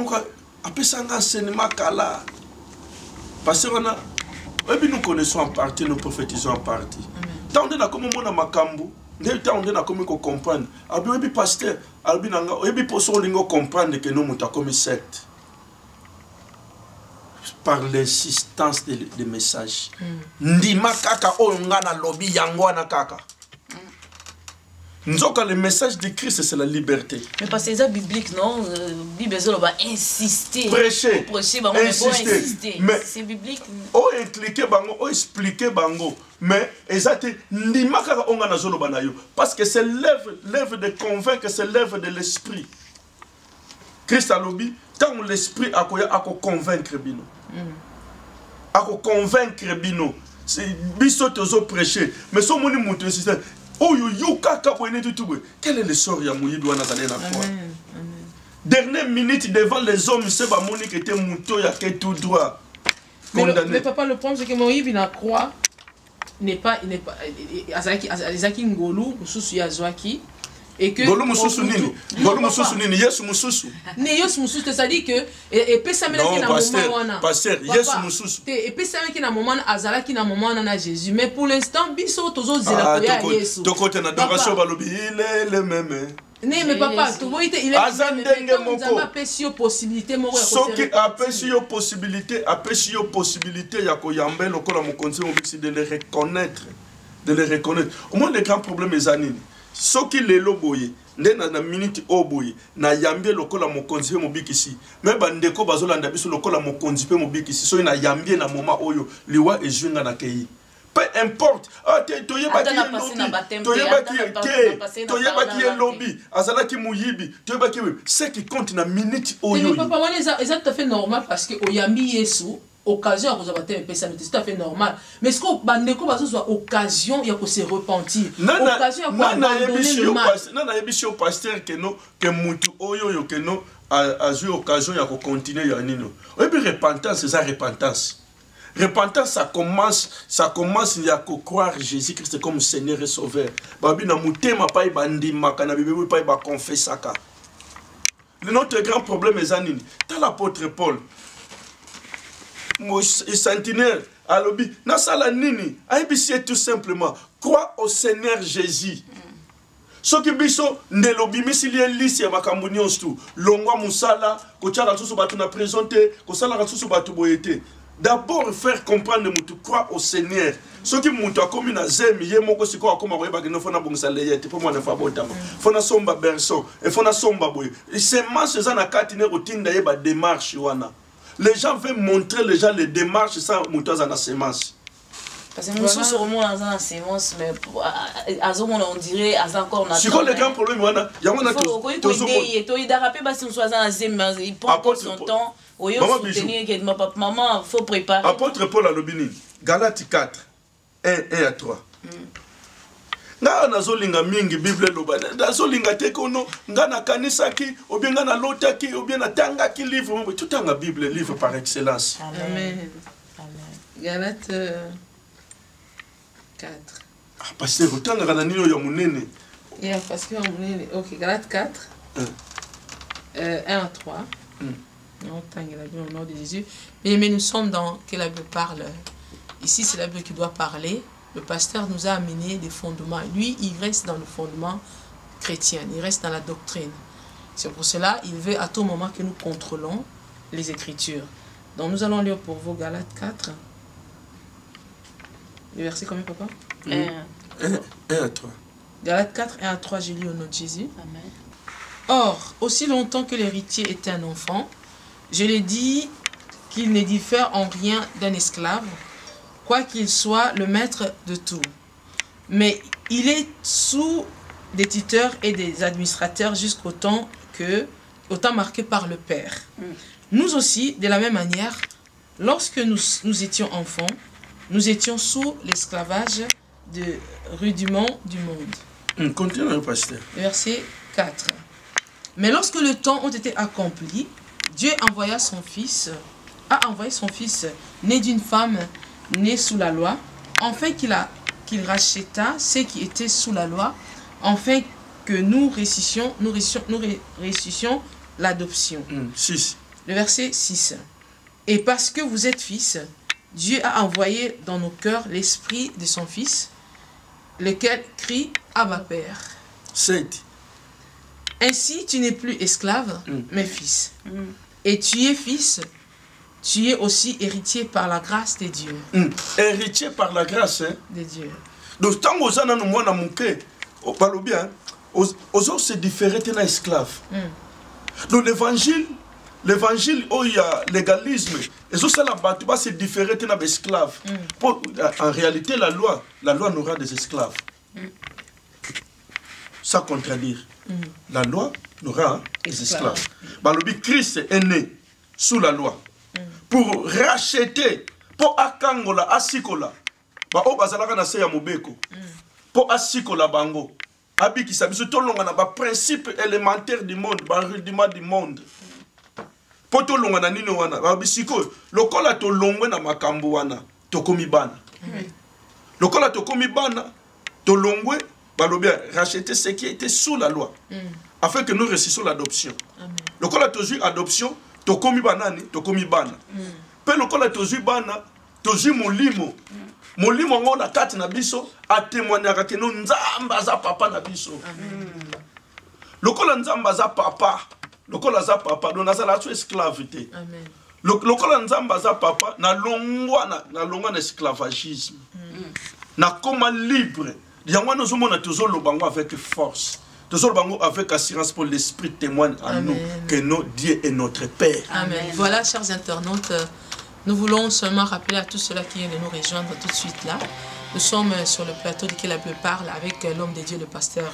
nous connaissons en partie, nous prophétisons en partie. Tant que nous avons makambu, tant que nous avons comprendre. Abi pasteur, abi nanga, abi poso lingo comprendre que nous sommes comme secte. Par l'insistance des messages. Ndima kaka o ngana lobby yangwana kaka. Le message de Christ, c'est la liberté. Mais parce que c'est biblique, non? Bible va insister. Prêcher. Insister. Mais c'est biblique. On impliquer bango, on expliquer bango. Mais exactement, parce que c'est l'œuvre de convaincre, c'est l'œuvre de l'esprit. Christ a lobby, tant l'esprit a convaincre bino. A convaincre bino. C'est biso tozo prêcher. Mais son moni monte système. Oh yo kaka boine tout tout. Quel est le sort ya moyibi wana zalé na foi? Dernière minute devant les hommes, c'est ba moni qui était mouto ya que tout droit. Mais papa, le problème c'est que moyibi na croix n'est pas azaki ngolu mususu ya zwaki. Et que Golu mususu nini? Golu mususu nini? Yesu mususu. Ne Yesu mususu, c'est-à-dire que et pesa mena ki na moment wana. Pasteur, Yesu mususu. Et pesa mena ki na moment azala ki na moment na Jésus. Mais pour l'instant biso tozo zela ko ya Yesu. To côté na adoration balobi il est le même. Ne mais papa, tu vois il est azandenge moko. On a pesio possibilité moko ya ko. Soki apesio possibilité ya ko yambe lokola mo konzi mo biksi de le reconnaître. Au moins le grand problème est anini. Soki lelo boye ndena na minute oboye na yambie lokola mokonzi pe mobikisi me bandeko bazolanda biso lokola mokonzi pe mobikisi so na yambie na moment oyo liwa ezunga na kei peu importe toyebaki lobby azalaki muyibi toyebaki ce qui compte na minute oyo. Mais papa wana eza tout à fait normal parce que oyambi Yesu occasion à cause de c'est tout à fait normal. Mais ce qu'on bandeko bazo occasion ya ko se repentir. Occasion à abandonner le mal. Nana yebishi au pasteur que no que mutu oyo que no a eu occasion ya ko continuer ya nino. Et puis repentance, c'est ça repentance. Repentance ça commence ya ko croire Jésus Christ comme Seigneur et Sauveur. Babi na mutema pa ibandima kana bibi pa ba confessaka. Notre grand problème est anini. T'as l'apôtre Paul sentinelle à lobby nasala nini aibisi tout simplement crois au Seigneur Jésus. Ce qui biso ne lobby misili lisi ya makambo nyonso longwa musala ko tchaka susu batu na présenter ko sala susu batu boyete. D'abord faire comprendre mutu crois au Seigneur. Ce qui mutu akomi na zemi ye moko siko akoma koyeba ke no fona bongisa leyete po mwana fa botama. Fona somba berceau et fona somba boy. C'est manche za na kati ne rotinda yeba démarche wana. Les gens veulent montrer les démarches sans moutaz en sémence. Parce que nous sommes sur le monde en sémence, mais à ce moment on dirait à encore on a. C'est quoi le grand problème wana? Ya wana to il dérapé parce que nous sommes en sémence, il prend son temps. Maman, faut préparer. Apôtre Paul à l'obini. Galates 4, 1 à 3. Nga nazolinga mingi Bible lobana nazolinga te kono nga na kanisa ki ou bien nga na lota ki ou bien na tanga ki livre tout tanga Bible livre par excellence. Amen. Galates 4. Ah parce que tanga kana nino ya munene. Yeah, parce que munene. OK, Galates 4. 1 à 3. Non, tangue la Bible au nom de Jésus. Mais nous sommes dans que la Bible parle. Ici, c'est la Bible qui doit parler. Le pasteur nous a amené des fondements. Lui, il reste dans le fondement chrétien. Il reste dans la doctrine. C'est pour cela qu'il veut à tout moment que nous contrôlons les Écritures. Donc, nous allons lire pour vous Galates 4. Le verset combien, papa? 1 à 3. Galates 4, 1 à 3, je lis au nom de Jésus. Amen. Or, aussi longtemps que l'héritier était un enfant, je l'ai dit qu'il ne diffère en rien d'un esclave, quoiqu'il soit le maître de tout. Mais il est sous des tuteurs et des administrateurs jusqu'au temps marqué par le Père. Nous aussi, de la même manière, lorsque nous étions enfants, nous étions sous l'esclavage de rudiments du monde. Continuez, pasteur. Verset 4. Mais lorsque le temps ont été accomplis, Dieu a envoyé son Fils né d'une femme née sous la loi, afin qu'il racheta ceux qui étaient sous la loi, afin que nous réussissions l'adoption. 6. Le verset 6. Et parce que vous êtes fils, Dieu a envoyé dans nos cœurs l'esprit de son Fils, lequel crie « Abba Père ». 7. Ainsi, tu n'es plus esclave, mais fils. Et tu es fils, tu es aussi héritier par la grâce de Dieu. Héritier par la grâce de Dieu. Donc, tant que nous avons bien, aux autres, c'est différent d'un esclave. Donc l'évangile, où il y a légalisme, c'est différent d'un esclave. En réalité, la loi n'aura des esclaves. Ça contradire. La loi n'aura des esclaves. Le Christ est né sous la loi pour racheter, pour akangola, asikola, o bazalaka na se ya mobeko, pour asikola bango, abiki sabiso tolonga na ba principe élémentaire du monde, ba rudiment du monde. Po tolonga na nino wana, ba bisiko, lokola tolongwe na makambo wana, tokomi bana. Lokola tokomi bana, tolongwe, balobia racheter ce qui était sous la loi, afin que nous réussissions l'adoption. Lokola tozu adoption, tokomi banani, tokomi bana. Pe lokola tozu bana, tozu molimo. Molimo ngo na kati na biso a témoignera que nous nzamba za papa na biso. Lokola nzamba za papa, lokola za papa, donc na la esclavité. Amen. Lokola nzamba za papa na longwa na esclavagisme. Na koma libre. Yango nous sommes toujours le bango avec force. Toujours le bango avec assurance pour l'esprit témoigne à nous que notre Dieu est notre Père. Amen. Voilà, chers internautes. Nous voulons seulement rappeler à tous ceux-là qui viennent de nous rejoindre tout de suite là. Nous sommes sur le plateau de Qui la Bible parle avec l'homme de Dieu, le pasteur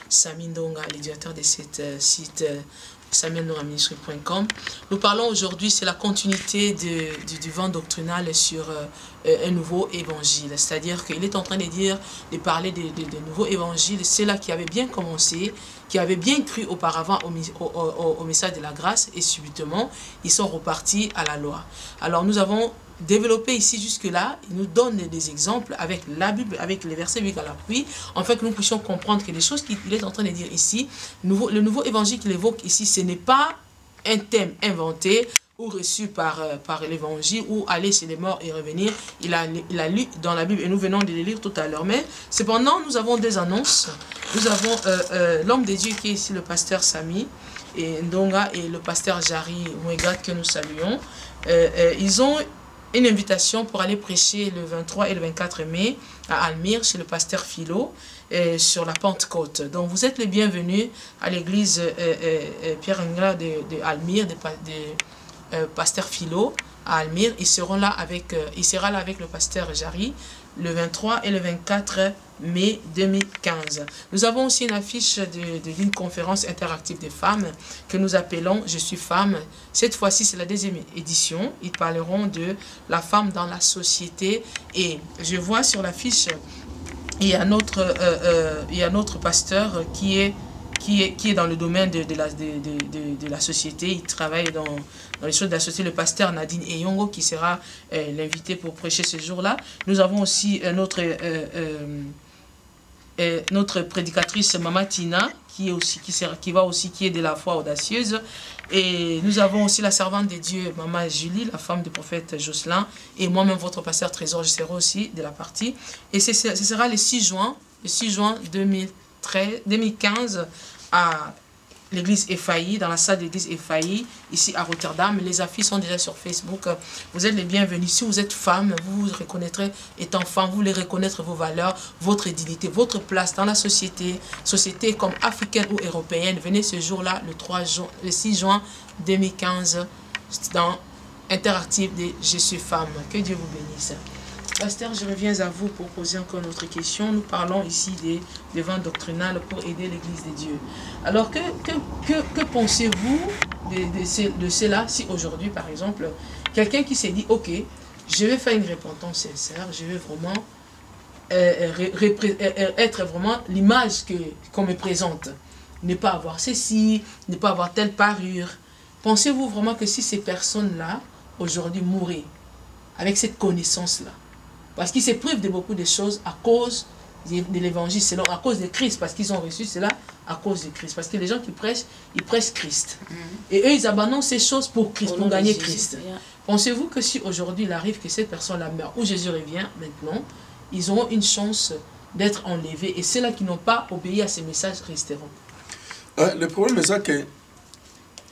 Samy Ndonga, le directeur de ce site samuelndongaministry.com. Nous parlons aujourd'hui, c'est la continuité du vent doctrinal sur un nouveau évangile. C'est-à-dire qu'il est en train de parler de nouveaux évangiles. Ceux-là qui avaient bien commencé, qui avaient bien cru auparavant au message de la grâce, et subitement, ils sont repartis à la loi. Alors nous avons développé ici jusque-là, il nous donne des exemples avec la Bible, avec les versets bibliques à l'appui, en fait que nous puissions comprendre que les choses qu'il est en train de dire ici, le nouveau évangile qu'il évoque ici, ce n'est pas un thème inventé ou reçu par l'évangile, ou aller chez les morts et revenir. Il a lu dans la Bible et nous venons de les lire tout à l'heure. Mais cependant, nous avons des annonces. Nous avons l'homme de Dieu qui est ici, le pasteur Samy et Ndonga, et le pasteur Jari Mouegat que nous saluons. Ils ont une invitation pour aller prêcher le 23 et le 24 mai à Almire chez le pasteur Philo sur la Pentecôte. Donc vous êtes les bienvenus à l'église Pierre Ingla de Almire, de pasteur Philo à Almire. Il sera là avec le pasteur Jari le 23 et le 24 mai 2015. Nous avons aussi une affiche d'une conférence interactive des femmes que nous appelons « Je suis femme ». Cette fois-ci, c'est la deuxième édition. Ils parleront de la femme dans la société. Et je vois sur l'affiche, il y a notre pasteur qui est dans le domaine de la société. Il travaille dans les choses de la société, le pasteur Nadine Eyongo, qui sera l'invité pour prêcher ce jour-là. Nous avons aussi notre prédicatrice Mama Tina, qui est de la foi audacieuse. Et nous avons aussi la servante de Dieu, Mama Julie, la femme du prophète Jocelyn. Et moi-même, votre pasteur Trésor, je serai aussi de la partie. Et ce sera le 6 juin 2015 à l'église Ephaï, dans la salle de l'église Ephaï, ici à Rotterdam. Les affiches sont déjà sur Facebook. Vous êtes les bienvenus. Si vous êtes femme, vous vous reconnaîtrez étant femme, vous voulez reconnaître vos valeurs, votre dignité, votre place dans la société comme africaine ou européenne. Venez ce jour-là, le 6 juin 2015, dans Interactive de Je suis femme. Que Dieu vous bénisse. Pasteur, je reviens à vous pour poser encore une autre question. Nous parlons ici des vents doctrinales pour aider l'Église de Dieu. Alors, que pensez-vous de cela si aujourd'hui, par exemple, quelqu'un qui s'est dit, ok, je vais faire une repentance sincère, je vais vraiment être vraiment l'image qu'on me présente. Ne pas avoir ceci, ne pas avoir telle parure. Pensez-vous vraiment que si ces personnes-là, aujourd'hui, mouraient avec cette connaissance-là, parce qu'ils se privent de beaucoup de choses à cause de l'évangile, à cause de Christ, parce qu'ils ont reçu cela à cause de Christ. Parce que les gens qui prêchent, ils prêchent Christ. Et eux, ils abandonnent ces choses pour Christ, pour gagner Christ. Pensez-vous que si aujourd'hui il arrive que cette personne-là meurt, ou Jésus revient maintenant, ils auront une chance d'être enlevés, et ceux-là qui n'ont pas obéi à ces messages resteront? Le problème est ça que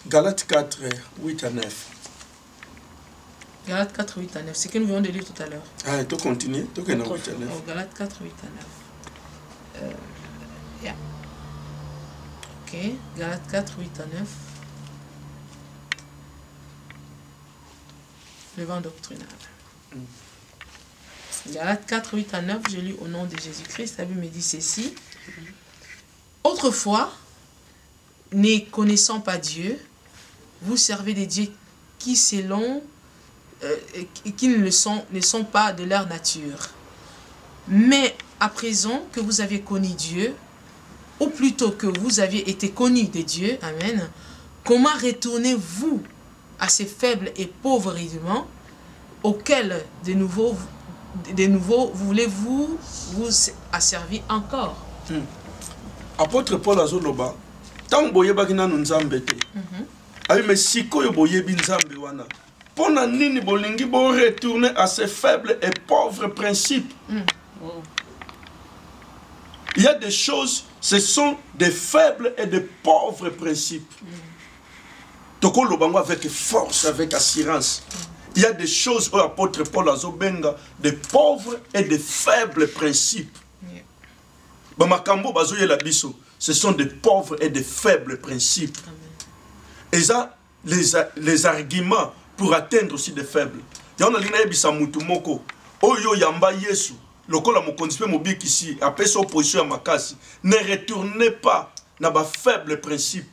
Galates 4, 8 à 9. Galates 4, 8 à 9. C'est ce que nous venons de lire tout à l'heure. Ah, tu continues. Galates 4, 8 à 9. Ok, Galates 4, 8 à 9. Le vent doctrinal. Galates 4, 8 à 9, je lis au nom de Jésus-Christ. La Bible me dit ceci. Autrefois, ne connaissant pas Dieu, vous servez des dieux qui, qui ne sont pas de leur nature. Mais à présent que vous avez connu Dieu, ou plutôt que vous aviez été connu de Dieu, amen, comment retournez-vous à ces faibles et pauvres rudiments auxquels de nouveau voulez-vous vous asservir encore? Apôtre Paul Azoloba, tant boyeba kina nzambe te. Ayi me sikoyo boyebi nzambe wana. Pona nini bolingi bo retourner à ces faibles et pauvres principes. Il y a des choses, ce sont des faibles et des pauvres principes. Toko lobango avec force, avec assurance. Il y a des choses où l'apôtre Paul Azobenga, des pauvres et des faibles principes. Bamakambo bazoye la biso, ce sont des pauvres et des faibles principes. Et ça, les arguments pour atteindre aussi des faibles. Il y a un lina ebisa mutu moko, oyo yamba Yesu. Lokola mokondispe mobiki ici, après sa opposition à Makasi, ne retournez pas dans les faibles principes.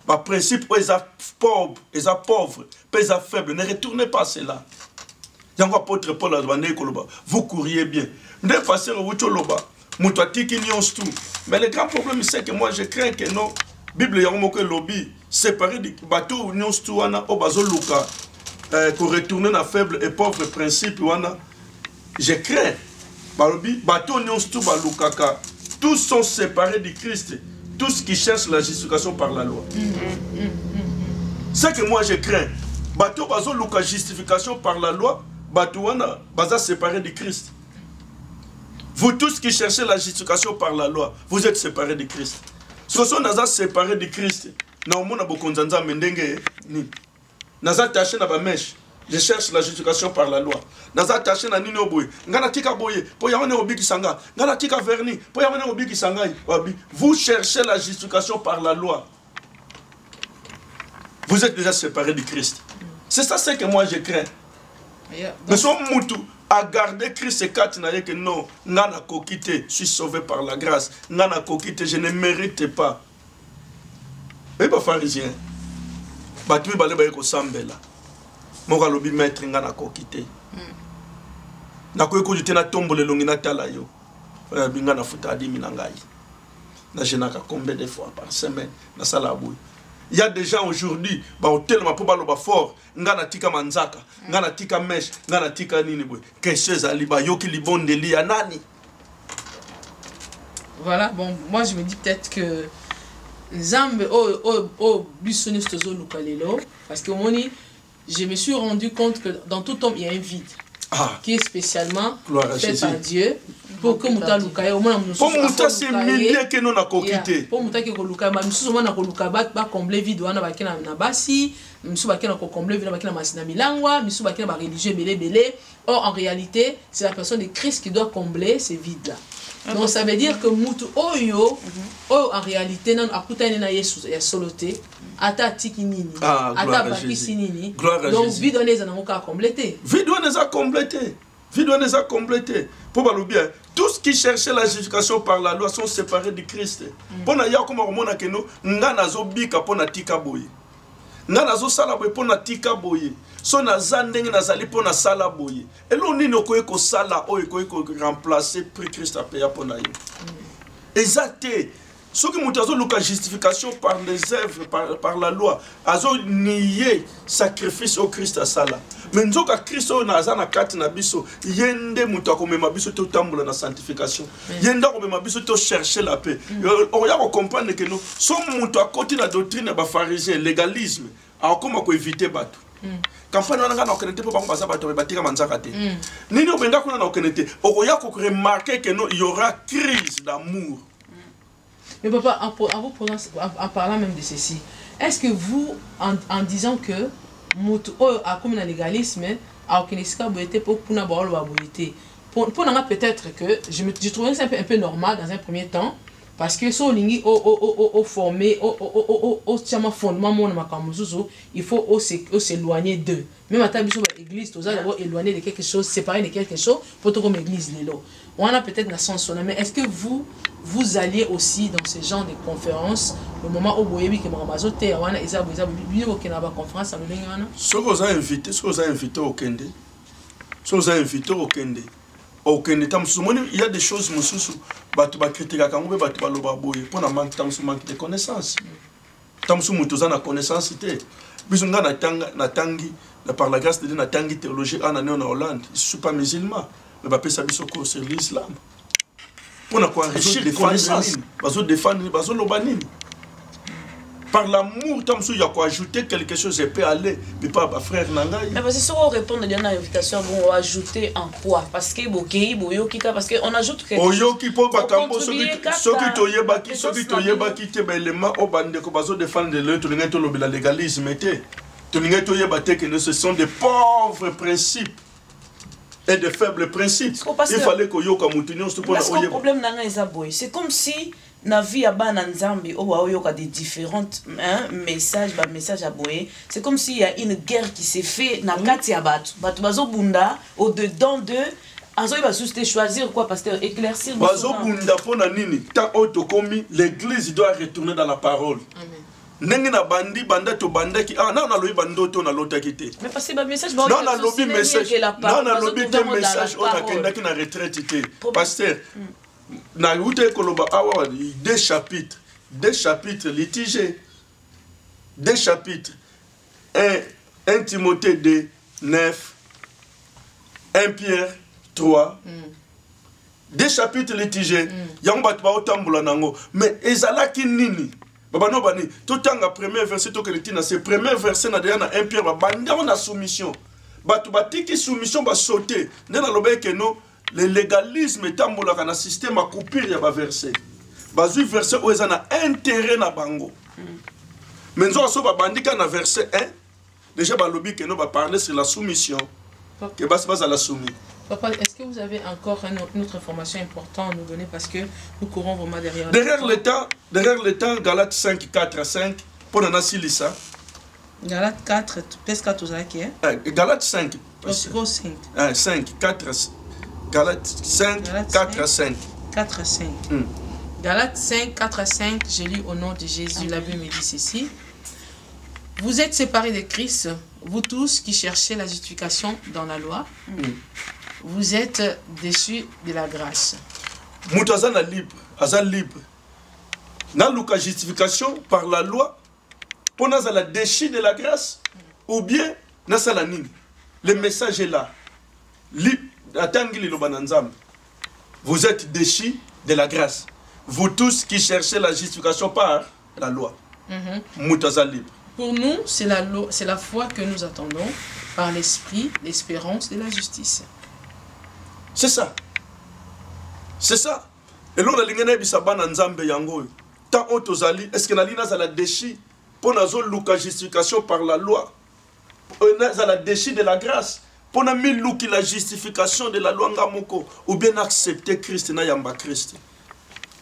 Les principes où ils sont pauvres, ils sont faibles, ne retournez pas à cela. Apôtre Paul vous courriez bien. Ne passez au Wucholoba, Moutouatiki Nyons tout. Mais le grand problème, c'est que moi je crains que non, Bible Yamoke Lobby, séparé du bateau Nyons tout, au Bazo Luka, pour retourner dans faibles et pauvres principes, je crains. Tous sont séparés du Christ. Tous qui cherchent la justification par la loi. C'est que moi je crains. Bateau bazo luka justification par la loi. Bateau wana baza séparé du Christ. Vous tous qui cherchez la justification par la loi, vous êtes séparés du Christ. Ce sont naza séparés du Christ. Na omona bokonzanza mendenge ni. Naza taché na ba mèche. Je cherche la justification par la loi. Naza taché na nino boy. Ngana tika boye, po ya wane obiki sanga. Ngana tika verni, po ya wane obiki sanga. Vous cherchez la justification par la loi. Vous êtes déjà séparés du Christ. C'est ça ce que moi je crains. Mais son moutou à garder Christ et quatre n'a que non, ngana kokite, je suis sauvé par la grâce. Ngana kokite, je ne mérite pas. Mais pas pharisien. Batui balé ba ko sambela. Moka lobi maître ngana kokite. Na ko ekojute na tombo le longi na tala yo. Binga na futa adi minangai. Na jenaka combien de fois par semaine na sala boui. Il y a des gens aujourd'hui, ba hotel ma po baloba fort, ngana tika manzaka, ngana tika mesh, ngana tika nini boui. Quelque ali ba yoki libonde li anani. Voilà, bon, moi je me dis peut-être que Zambe bisoni stozo lukalelo parce que moni je me suis rendu compte que dans tout homme, il y a un vide qui est spécialement fait par Dieu pour que Mouta Lukaye, au moins, pour Mouta, c'est milliers que nous avons quitté. Pour Mouta qui est Lukaye, nous avons combler vide, nous avons Nabasi, nous avons combler vide, nous avons Milangwa, nous avons religieux belé. Or, en réalité, c'est la personne de Christ qui doit combler ces vides-là. Donc ça veut dire que Moutou Oyo, en réalité, non, akuta nena Yesu ya soloté, ata tiki nini, ata bakisi nini. Donc vide on les a n'amuka complété. Vide on les a complété. Vide on les a complété. Pour parler bien, tous qui cherchaient la justification par la loi sont séparés du Christ. Pour na ya comme on que nous, ngana zo bika pour na tika boye. Ngana zo sala boye pour na tika boye. So na zandenge na zali pour na sala boye. Et l'on ni no ko sala o ko remplacer prix Christ a payé pour na yo. Exacté. Ce qui mutazo luka justification par les œuvres par la loi, azo nier sacrifice au Christ à sala. Mais nous ka Christ na azana kati na biso, yende mutako mema biso to tambola na sanctification. Yende ko mema biso to chercher la paix. On y a comprendre que nous sommes mutako côté la doctrine ba pharisien, légalisme, a comment ko éviter batu. Quand on a reconnaître pour pas passer bato batika manzaka te. Nini obenga kuna na reconnaître, okoya ko remarquer que il y aura crise d'amour. Mais papa, en parlant même de ceci, est-ce que vous, en disant que comme un légalisme, pour peut-être que je trouvais ça un peu normal dans un premier temps, parce que so lingi au former au tiama fondement mon makamuzuzu, il faut s'éloigner d'eux. Même à ta biso église, tu dois d'abord éloigner de quelque chose, séparer de quelque chose pour te comme église lelo. On a peut-être la sens mais est-ce que vous alliez aussi dans ce genre de conférences le moment où vous voyez que mamazo te wana eza biso que na ba conférence à l'engana ce que vous avez invité au Kende. Ce que vous avez invité au Kende. Il y a des choses mususu batu ba critiquer kango batu ba loba boye pour na manque de connaissances. Tamsu mutuza na connaissance te. Biso nga na tangi par la grâce de Dieu na tangi théologie en Hollande. Je suis pas musulman, mais ba pesa biso cours sur l'islam. Pour na quoi enrichir des connaissances. Bazo défendre bazo loba nini. Par l'amour, il y a quoi ajouter quelque chose, je peux aller, mais pas ma frère Nangaï. Mais parce que si on répond à l'invitation, on va ajouter en quoi? Parce que parce qu'on ajoute quelque chose. Oyoki pour Bakambo, ceux qui toyebaki, l'élément au bande que bazo défendre le tout le légalisme était. Que ce sont des pauvres principes et de faibles principes. Il fallait que yo comme le problème c'est comme si na vie aba na nzambe o wa yoka des différentes messages à boyer. C'est comme s'il y a une guerre qui s'est fait na kati ya batu bazo bunda au dedans de azo va juste choisir quoi pasteur éclaircir bazo bunda pona nini tant otokomi l'église doit retourner dans la parole. Amen. Ndenge na bandi banda to banda ki na lobi bando to na lota kité. Mais parce que ba message non na lobi message non na lobi te message on a kenda ki na retraite té pasteur na ute koloba awa deux chapitres litigés, deux chapitres 1 Timothée 2 9 1 Pierre 3 deux chapitres litigés yango bato ba otambola nango mais ezalaki nini baba no bani totanga premier verset to keletina c'est premier verset na déjà na 1 Pierre ba banda na soumission bato batiki soumission ba sauter ndena lobeke no le légalisme est un système à couper ya ba verset. Bazui verset où ils ont intérêt na bango. Mais nous avons ba bandika na verset 1. Déjà ba lobby que nous va parler sur la soumission. Que bas à la soumise. Papa, est-ce que vous avez encore une autre information importante à nous donner parce que nous courons vraiment derrière. Derrière le temps Galates 5 4 à 5 pour na silisa. Galates 4 peut-être 4 aux acquis. Galates 5. 5 4 Galates 5, 4 à 5. 4 à 5. Galates 5, 4 à 5, j'ai lu au nom de Jésus, la Bible me dit ceci. Vous êtes séparés de Christ, vous tous qui cherchez la justification dans la loi. Vous êtes déçus de la grâce. Moutazana libre, azal libre. Dans la justification par la loi, pour nous la déchet de la grâce, ou bien nasalanine. Le message est là. Vous êtes déchis de la grâce. Vous tous qui cherchez la justification par la loi. Libre. Pour nous, c'est la foi que nous attendons par l'esprit, l'espérance de la justice. C'est ça. C'est ça. Et l'on a l'ingénieur bisabana nzambe yango. Tant otozali, est-ce que nalina za la déchi pour nazo luka justification par la loi. Za la déchi de la grâce. Pour na mi luki la justification de la loi ngamoko ou bien accepter Christ na yamba Christ.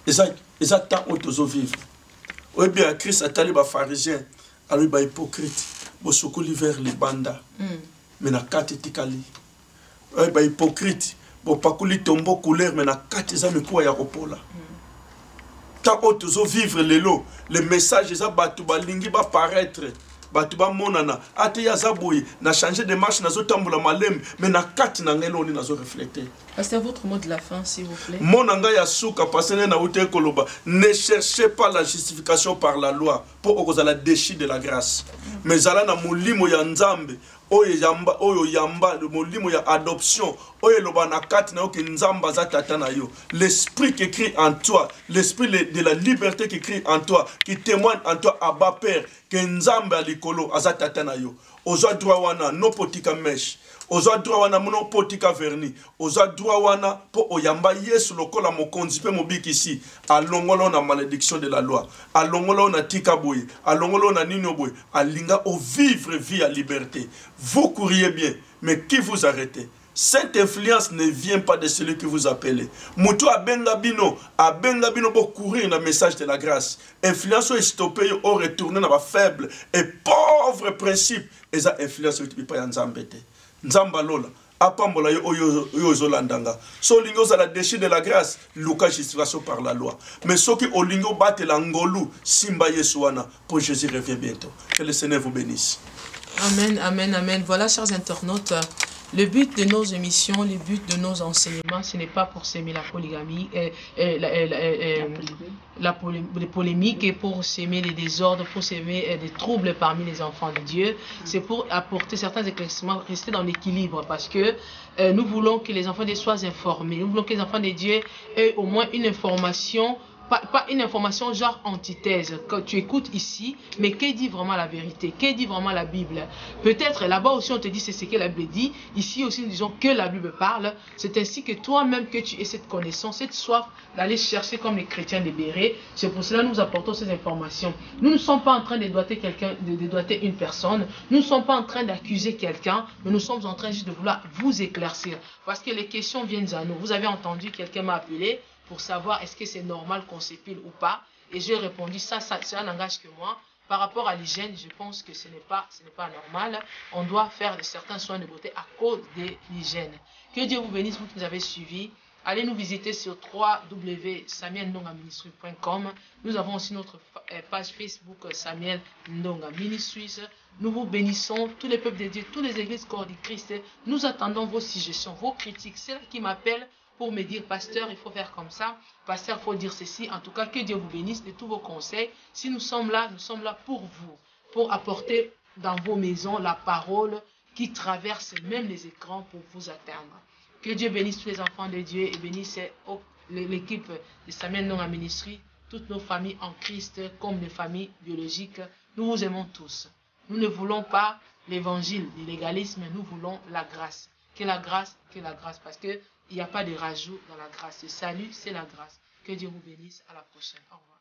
Et ça tant otozo vivre. Ou bien Christ atali ba pharisien, ali ba hypocrite, bo sokoli vers les banda. Mais na kati tikali. Ou ba hypocrite. Bon, pas que les tombeaux couleur, mais na 4 ans, mais quoi, ya ropola. Tant que vivre les lots, le message, ça, batuba lingi va paraître, batuba monana, ate ya zaboui, na changer de marche, na zo tamboula malem, mais na 4 ans, on na zo refléter. C'est votre mot de la fin, s'il vous plaît. Monanga ya souka, passé na ute koloba, ne cherchez pas la justification par la loi, pour que vous la déchire de la grâce. Mais zala na mulimo ya nzambe, oyo yamba molimo ya adoption oyo loba na kati na oke nzamba za tata na yo l'esprit qui crie en toi l'esprit de la liberté qui crie en toi qui témoigne en toi Abba Père que nzamba alikolo aza tata na yo ozwa droit wana no potika mesh ozwa droit wana mono potika verni ozwa droit wana po oyamba Yesu lokola mokonzi pe mobikisi alongolo na malédiction de la loi alongolo na tika boye alongolo na nino boye alinga o vivre vie à liberté. Vous courriez bien, mais qui vous arrêtez? Cette influence ne vient pas de celui que vous appelez. Moutou a bengabino pour courir dans le message de la grâce. Influence est stoppée ou retourner dans la faible et pauvre principe. Et ça influence est pas nzambete. Nzamba lola. Apambola yo zolandanga. So lingo za la déchet de la grâce, Luka justification par la loi. Mais ce qui au lingo batte l'angolu, simba yesuana, pour Jésus revient bientôt. Que le Seigneur vous bénisse. Amen, amen, amen. Voilà, chers internautes, le but de nos émissions, le but de nos enseignements, ce n'est pas pour s'aimer la polygamie, les polémiques et pour s'aimer les désordres, pour s'aimer des troubles parmi les enfants de Dieu. C'est pour apporter certains éclaircissements, rester dans l'équilibre, parce que nous voulons que les enfants de Dieu soient informés. Nous voulons que les enfants de Dieu aient au moins une information. Pas une information genre antithèse que tu écoutes ici, mais que dit vraiment la vérité, que dit vraiment la Bible. Peut-être là-bas aussi on te dit c'est ce que la Bible dit, ici aussi nous disons que la Bible parle. C'est ainsi que toi-même que tu aies cette connaissance, cette soif d'aller chercher comme les chrétiens libérés. C'est pour cela que nous apportons ces informations. Nous ne sommes pas en train de dédouaner quelqu'un, de dédouaner une personne. Nous ne sommes pas en train d'accuser quelqu'un, mais nous sommes en train juste de vouloir vous éclaircir. Parce que les questions viennent à nous. Vous avez entendu, quelqu'un m'a appelé pour savoir est-ce que c'est normal qu'on s'épile ou pas. Et j'ai répondu, ça n'engage que moi. Par rapport à l'hygiène, je pense que ce n'est pas normal. On doit faire de certains soins de beauté à cause de l'hygiène. Que Dieu vous bénisse, vous qui nous avez suivis. Allez nous visiter sur www.samuelndongaministries.com. Nous avons aussi notre page Facebook Samuel Ndonga Ministries. Nous vous bénissons, tous les peuples de Dieu, toutes les églises corps du Christ. Nous attendons vos suggestions, vos critiques, celles qui m'appellent pour me dire, pasteur, il faut faire comme ça, pasteur, il faut dire ceci. En tout cas, que Dieu vous bénisse de tous vos conseils. Si nous sommes là pour vous, pour apporter dans vos maisons la parole qui traverse même les écrans pour vous atteindre. Que Dieu bénisse tous les enfants de Dieu et bénisse l'équipe de Samuel Ndonga Ministries, toutes nos familles en Christ, comme les familles biologiques. Nous vous aimons tous. Nous ne voulons pas l'évangile, l'illégalisme, nous voulons la grâce. Que la grâce, parce que il n'y a pas de rajout dans la grâce. Le salut, c'est la grâce. Que Dieu vous bénisse. À la prochaine. Au revoir.